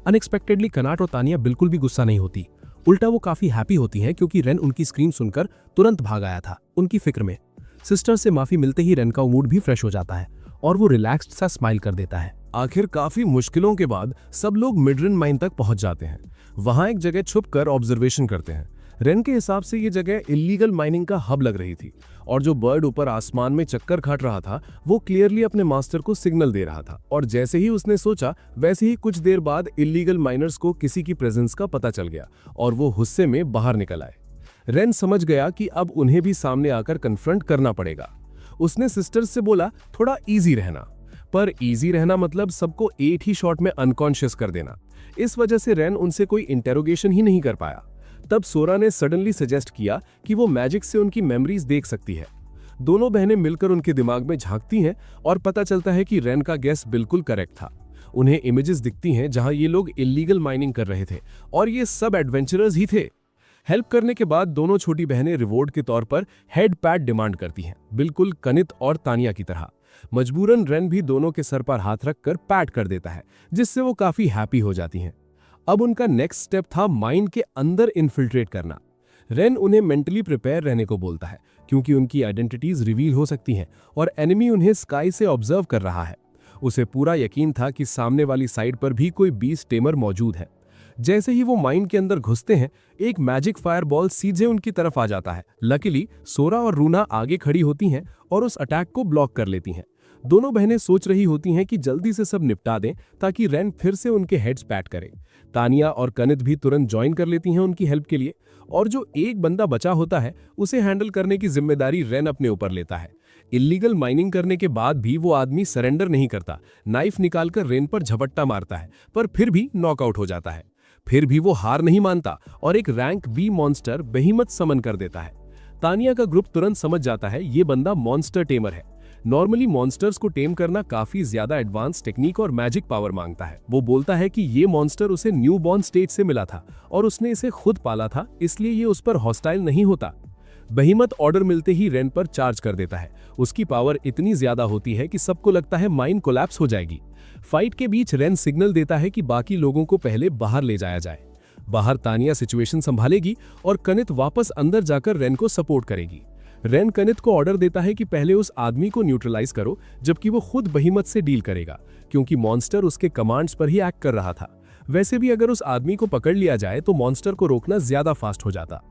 Speaker 2: अनएक्सपेक्टेडली कनाट और तानिया बिल्कुल भी गुस्सा नहीं होती, उल्टा वो काफी हैप्पी होती हैं क्योंकि रेन उनकी स्क्रीम सुनकर तुरंत भाग आया था उनकी फिक्र में। सिस्टर से माफी मिलते ही रेन का मूड भी फ्रेश हो जाता है और वो रिलैक्स्ड सा स्माइल कर देता है।
Speaker 3: आखिर काफी मुश्किलों के बाद सब लोग मिडरन माइन तक पहुंच जाते हैं। वहां एक जगह छुपकर ऑब्जर्वेशन करते हैं। रेन के हिसाब से ये जगह इलीगल माइनिंग का हब लग रही थी और जो बर्ड ऊपर आसमान में चक्कर काट रहा था वो क्लियरली अपने मास्टर को सिग्नल दे रहा था। और जैसे ही उसने सोचा वैसे ही कुछ देर बाद इलीगल माइनर्स को किसी की प्रेजेंस का पता चल गया और वो गुस्से में बाहर निकल आए। रेन समझ गया कि अब उन्हें भी सामने आकर कन्फ्रंट करना पड़ेगा। उसने सिस्टर्स से बोला थोड़ा इजी रहना, पर इजी रहना मतलब सबको एक ही शॉट में अनकॉन्शियस कर देना। इस वजह से रेन उनसे कोई इंटेरोगेशन ही नहीं कर पाया। तब सोरा ने सडनली सजेस्ट किया कि वो मैजिक से उनकी मेमोरीज देख सकती है। दोनों बहनें मिलकर उनके दिमाग में झांकती हैं और पता चलता है कि रेन का गेस बिल्कुल करेक्ट था। उन्हें इमेजेस दिखती हैं जहां ये लोग इलीगल माइनिंग कर रहे थे और ये सब एडवेंचरर्स ही थे। हेल्प करने के बाद दोनों छोटी बहनें रिवॉर्ड के तौर पर हेड पैड डिमांड करती हैं, बिल्कुल कनित और तानिया की तरह। मजबूरन रेन भी दोनों के सर पर हाथ रखकर पैट कर देता है, जिससे वो काफी हैप्पी हो जाती हैं। अब उनका नेक्स्ट स्टेप था माइन के अंदर इन्फिल्ट्रेट करना। रेन उन्हें मेंटली प्रिपेयर रहने को बोलता है क्योंकि उनकी आइडेंटिटीज रिवील हो सकती हैं और एनिमी उन्हें स्काई से ऑब्जर्व कर रहा है। उसे पूरा यकीन था कि सामने वाली साइड पर भी कोई बीस्ट टेमर मौजूद है। जैसे ही वो माइन के अंदर घुसते हैं एक मैजिक फायरबॉल सीधे उनकी तरफ आ जाता है। लकीली सोरा और रूना आगे खड़ी होती हैं और उस अटैक को ब्लॉक कर लेती हैं।
Speaker 2: दोनों बहनें सोच रही होती हैं कि जल्दी से सब निपटा दें ताकि रेन फिर से उनके हेड्स पैट करे। तानिया और कनित भी तुरंत ज्वाइन कर लेती हैं उनकी हेल्प के लिए, और जो एक बंदा बचा होता है उसे हैंडल करने की जिम्मेदारी रेन अपने ऊपर लेता है। इल्लीगल माइनिंग करने के बाद भी वो आदमी सरेंडर नहीं करता, नाइफ निकालकर रेन पर झपट्टा मारता है, पर फिर भी नॉकआउट हो जाता है। फिर भी वो हार नहीं मानता और एक रैंक बी मॉन्स्टर बेहिमत समन कर देता है। तानिया का ग्रुप तुरंत समझ जाता है ये बंदा मॉन्स्टर टेमर है। नॉर्मली मॉन्स्टर्स को टेम करना काफी ज्यादा एडवांस टेक्निक और मैजिक पावर मांगता है। वो बोलता है कि ये मॉन्स्टर उसे न्यू बॉर्न स्टेज से मिला था और उसने इसे खुद पाला था, इसलिए ये उस पर हॉस्टाइल नहीं होता। बेहिमत ऑर्डर मिलते ही रेन पर चार्ज कर देता है। उसकी पावर इतनी ज्यादा होती है कि सबको लगता है माइन कोलैप्स हो जाएगी। फाइट के बीच रेन सिग्नल देता है कि बाकी लोगों को पहले बाहर ले जाया जाए। बाहर तानिया सिचुएशन संभालेगी और कनित वापस अंदर जाकर रेन को सपोर्ट करेगी। रेन कनित को ऑर्डर देता है कि पहले उस आदमी को न्यूट्रलाइज करो, जबकि वो खुद बेहिमत से डील करेगा, क्योंकि मॉन्स्टर उसके कमांड्स पर ही एक्ट कर रहा था। वैसे भी अगर उस आदमी को पकड़ लिया जाए तो मॉन्स्टर को रोकना ज्यादा फास्ट हो जाता।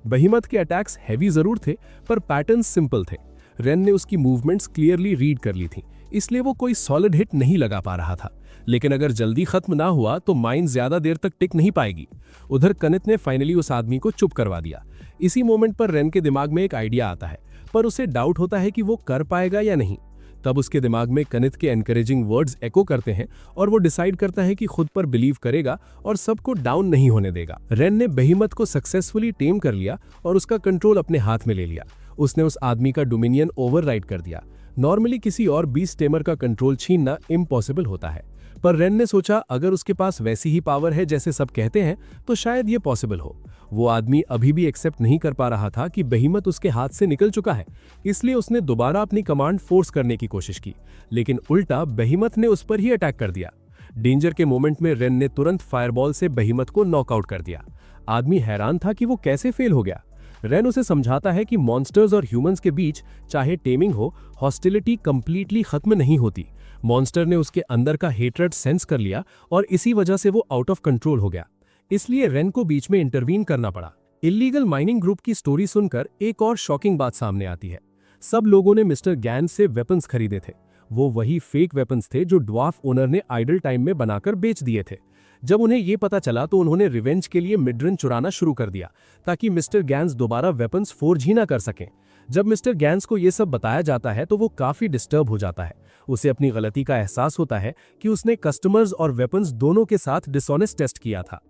Speaker 2: बेहिमत के अटैक्स हैवी जरूर थे, पर पैटर्न्स सिंपल थे। रेन ने उसकी मूवमेंट्स क्लियरली रीड कर ली थी, इसलिए वो कोई सॉलिड हिट नहीं लगा पा रहा था। लेकिन अगर जल्दी खत्म ना हुआ तो माइन ज्यादा देर तक टिक नहीं पाएगी। उधर कनित ने फाइनली उस आदमी को चुप करवा दिया। इसी मोमेंट पर रेन के दिमाग में एक आइडिया आता है, पर उसे डाउट होता है कि वो कर पाएगा या नहीं। तब उसके दिमाग में कनित के एनकरेजिंग वर्ड्स एको करते हैं और वो डिसाइड करता है कि खुद पर बिलीव करेगा और सबको डाउन नहीं होने देगा। रेन ने बेहिमत को सक्सेसफुली टेम कर लिया और उसका कंट्रोल अपने हाथ में ले लिया। उसने उस आदमी का डोमिनियन ओवरराइड कर दिया। नॉर्मली किसी और बीस्ट टेमर का कंट्रोल छीनना इम्पॉसिबल होता है, पर रेन ने सोचा अगर उसके पास वैसी ही पावर है जैसे सब कहते हैं तो शायद ये पॉसिबल हो। वो आदमी अभी भी एक्सेप्ट नहीं कर पा रहा था कि बेहिमत उसके हाथ से निकल चुका है, इसलिए उसने दोबारा अपनी कमांड फोर्स करने की कोशिश की, लेकिन उल्टा बेहिमत ने उस पर ही अटैक कर दिया। डेंजर के मोमेंट में रेन ने तुरंत फायरबॉल से बेहिमत को नॉकआउट कर दिया। आदमी हैरान था कि वो कैसे फेल हो गया। रेन उसे समझाता है कि मॉन्स्टर्स और ह्यूमंस के बीच चाहे टेमिंग हो, हॉस्टिलिटी कंप्लीटली खत्म नहीं होती। मॉन्स्टर ने उसके अंदर का हेट्रेड सेंस कर लिया और इसी वजह से वो आउट ऑफ कंट्रोल हो गया, इसलिए रेन को बीच में इंटरवीन करना पड़ा। इल्लीगल माइनिंग ग्रुप की स्टोरी सुनकर एक और शॉकिंग बात सामने आती है। सब लोगों ने मिस्टर गैन से वेपन्स खरीदे थे। वो वही फेक वेपन्स थे जो ड्वार्फ ओनर ने आइडल टाइम में बनाकर बेच दिए थे। जब उन्हें ये पता चला तो उन्होंने रिवेंज के लिए मिडरन चुराना शुरू कर दिया, ताकि मिस्टर गैन्स दोबारा वेपन्स फोर्ज ही ना कर सकें। जब मिस्टर गैन्स को यह सब बताया जाता है तो वो काफी डिस्टर्ब हो जाता है। उसे अपनी गलती का एहसास होता है कि उसने कस्टमर्स और वेपन्स दोनों के साथ डिसऑनेस्ट टेस्ट किया था।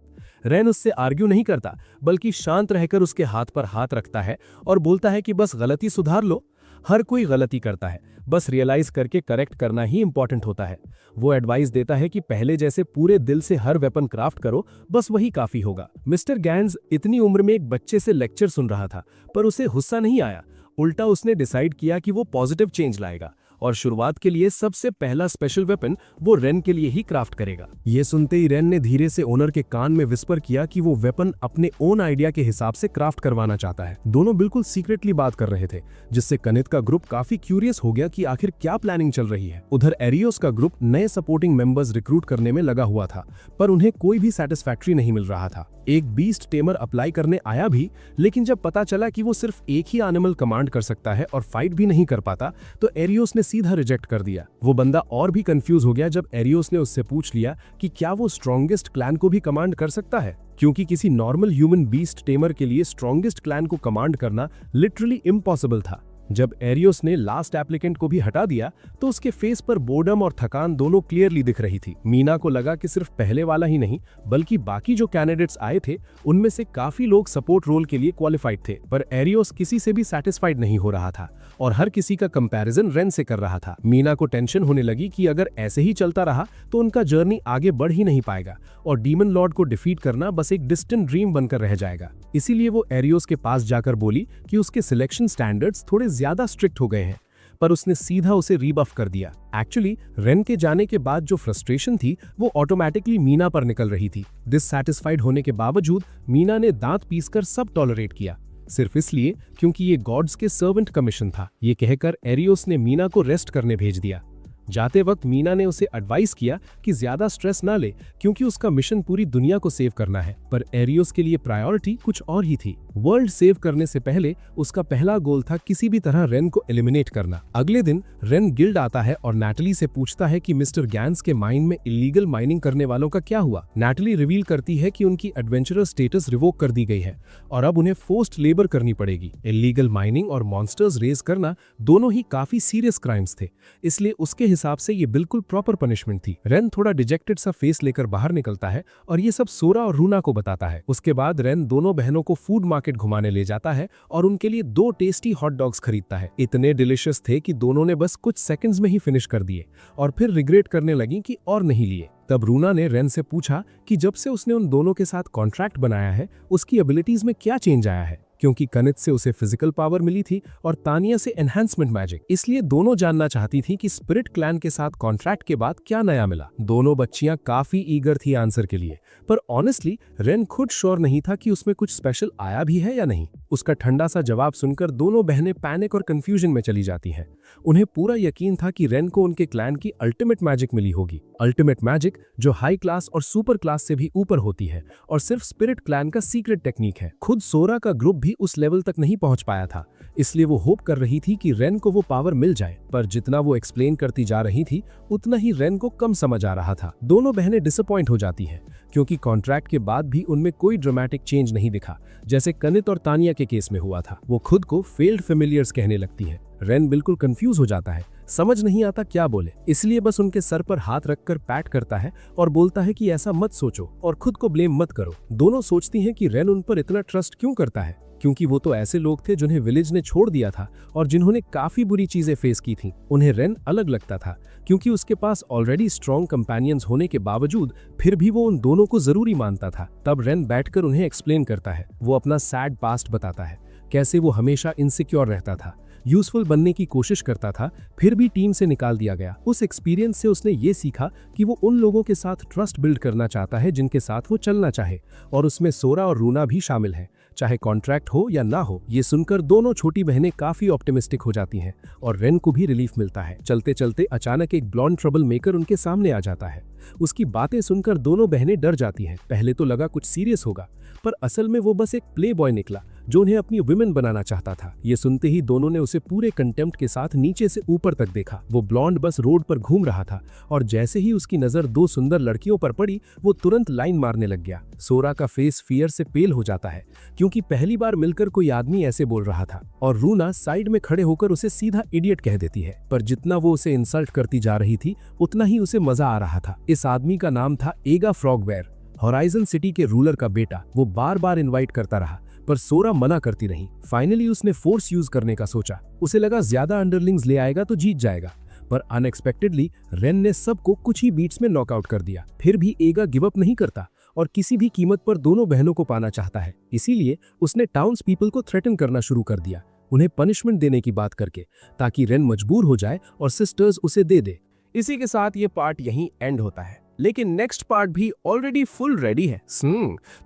Speaker 2: रेन उससे आर्ग्यू नहीं करता, बल्कि शांत रहकर उसके हाथ पर हाथ रखता है और बोलता है कि बस गलती सुधार लो। हर कोई गलती करता है, बस रियलाइज करके करेक्ट करना ही इंपॉर्टेंट होता है। वो एडवाइस देता है कि पहले जैसे पूरे दिल से हर वेपन क्राफ्ट करो, बस वही काफी होगा। मिस्टर गैन्स इतनी उम्र में एक बच्चे से लेक्चर सुन रहा था, पर उसे गुस्सा नहीं आया। उल्टा उसने डिसाइड किया कि वो पॉजिटिव चेंज लाएगा और शुरुआत के लिए सबसे पहला स्पेशल वेपन वो रेन के लिए ही क्राफ्ट करेगा। ये सुनते ही रेन ने धीरे से ओनर के कान में विस्पर किया कि वो वेपन अपने ओन आइडिया के हिसाब से क्राफ्ट करवाना चाहता है। दोनों बिल्कुल सीक्रेटली बात कर रहे थे, जिससे कनित का ग्रुप काफी क्यूरियस हो गया कि आखिर क्या प्लानिंग चल रही है। उधर एरियोस का ग्रुप नए सपोर्टिंग मेंबर्स रिक्रूट करने में लगा हुआ था, पर उन्हें कोई भी सेटिस्फैक्ट्री नहीं मिल रहा था। एक बीस्ट टेमर अप्लाई करने आया भी, लेकिन जब पता चला कि वो सिर्फ एक ही एनिमल कमांड कर सकता है और फाइट भी नहीं कर पाता, तो एरियोस ने सीधा रिजेक्ट कर दिया। वो बंदा और भी कंफ्यूज हो गया जब एरियोस ने उससे पूछ लिया कि क्या वो स्ट्रॉन्गेस्ट क्लैन को भी कमांड कर सकता है, क्योंकि किसी नॉर्मल ह्यूमन बीस्ट टेमर के लिए स्ट्रॉन्गेस्ट क्लैन को कमांड करना लिटरली इम्पॉसिबल था। जब एरियोस ने लास्ट एप्लीकेंट को भी हटा दिया तो उसके फेस पर बोर्डम और थकान दोनों क्लियरली दिख रही थी। मीना को लगा कि सिर्फ पहले वाला ही नहीं, बल्कि बाकी जो कैंडिडेट्स आए थे उनमें से काफी लोग सपोर्ट रोल के लिए क्वालिफाइड थे, पर एरियोस किसी से भी सेटिस्फाइड नहीं हो रहा था और हर किसी का कंपैरिजन रेन से कर रहा था। मीना को टेंशन होने लगी कि अगर ऐसे ही चलता रहा तो उनका जर्नी आगे बढ़ ही नहीं पाएगा और डीमन लॉर्ड को डिफीट करना बस एक डिस्टेंट ड्रीम बनकर रह जाएगा। इसीलिए वो एरियोस के पास जाकर बोली कि उसके सिलेक्शन स्टैंडर्ड्स थोड़े ज्यादा स्ट्रिक्ट हो गए हैं, पर उसने सीधा उसे रीबफ कर दिया। एक्चुअली रेन के जाने के बाद जो फ्रस्ट्रेशन थी वो ऑटोमेटिकली मीना पर निकल रही थी। डिससैटिस्फाइड होने के बावजूद मीना ने दांत पीसकर सब टॉलरेट किया, सिर्फ इसलिए क्योंकि ये गॉड्स के सर्वेंट कमीशन था। ये कहकर एरियोस ने मीना को रेस्ट करने भेज दिया। जाते वक्त मीना ने उसे एडवाइस किया कि ज्यादा स्ट्रेस ना ले क्योंकि उसका मिशन पूरी दुनिया को सेव करना है, पर एरियोस के लिए प्रायोरिटी कुछ और ही थी। वर्ल्ड सेव करने से पहले उसका पहला गोल था किसी भी तरह रेन को एलिमिनेट करना। अगले दिन रेन गिल्ड आता है और नैटली से पूछता है कि मिस्टर गैंस के माइन में इलीगल माइनिंग करने वालों का क्या हुआ। नैटली रिवील करती है कि उनकी एडवेंचरर स्टेटस रिवोक कर दी गई है और अब उन्हें फोर्स्ड लेबर करनी पड़ेगी। इलीगल माइनिंग और मॉन्स्टर्स रेज करना दोनों ही काफी सीरियस क्राइम्स थे, इसलिए उसके हिसाब से ये बिल्कुल प्रॉपर पनिशमेंट थी। रेन थोड़ा डिजेक्टेड सा फेस लेकर बाहर निकलता है और ये सब सोरा और रूना को बताता है। उसके बाद रेन दोनों बहनों को फूड मार्केट घुमाने ले जाता है और उनके लिए 2 टेस्टी हॉट डॉग्स खरीदता है। इतने डिलिशियस थे कि दोनों ने बस कुछ सेकंड्स में ही फिनिश कर दिए और फिर रिग्रेट करने लगी कि और नहीं लिए। तब रूना ने रेन से पूछा कि जब से उसने उन दोनों के साथ कॉन्ट्रैक्ट बनाया है उसकी एबिलिटीज में क्या चेंज आया है, क्योंकि कनित से उसे फिजिकल पावर मिली थी और तानिया से एनहांसमेंट मैजिक। इसलिए दोनों जानना चाहती थी कि स्पिरिट क्लैन के साथ कॉन्ट्रैक्ट के बाद क्या नया मिला। दोनों बच्चियां काफी ईगर थी आंसर के लिए, पर ऑनेस्टली रेन खुद श्योर नहीं था कि उसमें कुछ स्पेशल आया भी है या नहीं। उसका ठंडा सा जवाब सुनकर दोनों बहनें पैनिक और कंफ्यूजन में चली जाती हैं। उन्हें पूरा यकीन था कि रेन को उनके क्लैन की अल्टीमेट मैजिक मिली होगी, अल्टीमेट मैजिक जो हाई क्लास और सुपर क्लास से भी ऊपर होती है और सिर्फ स्पिरिट क्लैन का सीक्रेट टेक्निक है। खुद सोरा का ग्रुप भी उस लेवल तक नहीं पहुंच पाया था, इसलिए वो होप कर रही थी कि रेन को वो पावर मिल जाए, पर जितना वो एक्सप्लेन करती जा रही थी उतना ही रेन को कम समझ आ रहा था। दोनों बहनें डिसअपॉइंट हो जाती हैं क्योंकि कॉन्ट्रैक्ट के बाद भी उनमें कोई ड्रामेटिक चेंज नहीं दिखा, जैसे कनित और तानिया के केस में हुआ था। वो खुद को फेल्ड फेमिलियर्स कहने लगती हैं। रेन बिल्कुल कंफ्यूज हो जाता है, समझ नहीं आता क्या बोले, इसलिए बस उनके सर पर हाथ रखकर पैट करता है और बोलता है कि ऐसा मत सोचो और खुद को ब्लेम मत करो। दोनों सोचती हैं कि रेन उन पर इतना ट्रस्ट क्यों करता है, क्योंकि वो तो ऐसे लोग थे जिन्हें विलेज ने छोड़ दिया था और जिन्होंने काफी बुरी चीजें फेस की थी। उन्हें रेन अलग लगता था क्योंकि उसके पास ऑलरेडी स्ट्रॉन्ग कंपेनियंस होने के बावजूद फिर भी वो उन दोनों को जरूरी मानता था। तब रेन बैठकर उन्हें एक्सप्लेन करता है। वो अपना सैड पास्ट बताता है, कैसे वो हमेशा इनसिक्योर रहता था, यूजफुल बनने की कोशिश करता था, फिर भी टीम से निकाल दिया गया। उस एक्सपीरियंस से उसने ये सीखा कि वो उन लोगों के साथ ट्रस्ट बिल्ड करना चाहता है जिनके साथ वो चलना चाहे, और उसमें सोरा और रूना भी शामिल है, चाहे कॉन्ट्रैक्ट हो या ना हो। ये सुनकर दोनों छोटी बहनें काफी ऑप्टिमिस्टिक हो जाती हैं और रेन को भी रिलीफ मिलता है। चलते चलते अचानक एक ब्लॉन्ड ट्रबल मेकर उनके सामने आ जाता है। उसकी बातें सुनकर दोनों बहनें डर जाती हैं। पहले तो लगा कुछ सीरियस होगा, पर असल में वो बस एक प्ले बॉय निकला जो उन्हें अपनी वुमेन बनाना चाहता था। ये सुनते ही दोनों ने उसे पूरे कंटेम्प्ट के साथ नीचे से ऊपर तक देखा। वो ब्लॉन्ड बस रोड पर घूम रहा था और जैसे ही उसकी नजर 2 सुंदर लड़कियों पर पड़ी वो तुरंत लाइन मारने लग गया। सोरा का फेस फियर से पेल हो जाता है क्योंकि पहली बार मिलकर कोई आदमी ऐसे बोल रहा था, और रूना साइड में खड़े होकर उसे सीधा इडियट कह देती है। पर जितना वो उसे इंसल्ट करती जा रही थी उतना ही उसे मजा आ रहा था। इस आदमी का नाम था एगा फ्रॉगवेयर, होराइजन सिटी के रूलर का बेटा। वो बार बार इनवाइट करता रहा पर सोरा मना करती रही। फाइनली उसने फोर्स यूज करने का सोचा। उसे लगा ज्यादा अंडरलिंग्स ले आएगा तो जीत जाएगा, पर अनएक्सपेक्टेडली रेन ने सबको कुछ ही बीट्स में नॉकआउट कर दिया। फिर भी एगा गिव अप नहीं करता और किसी भी कीमत पर दोनों बहनों को पाना चाहता है। इसीलिए उसने टाउन्स पीपल को थ्रेटन करना शुरू कर दिया, उन्हें पनिशमेंट देने की बात करके, ताकि रेन मजबूर हो जाए और सिस्टर्स उसे दे दे।
Speaker 5: इसी के साथ ये पार्ट यहीं एंड होता है, लेकिन नेक्स्ट पार्ट भी ऑलरेडी फुल रेडी है।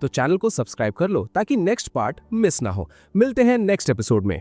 Speaker 5: तो चैनल को सब्सक्राइब कर लो ताकि नेक्स्ट पार्ट मिस ना हो। मिलते हैं नेक्स्ट एपिसोड में।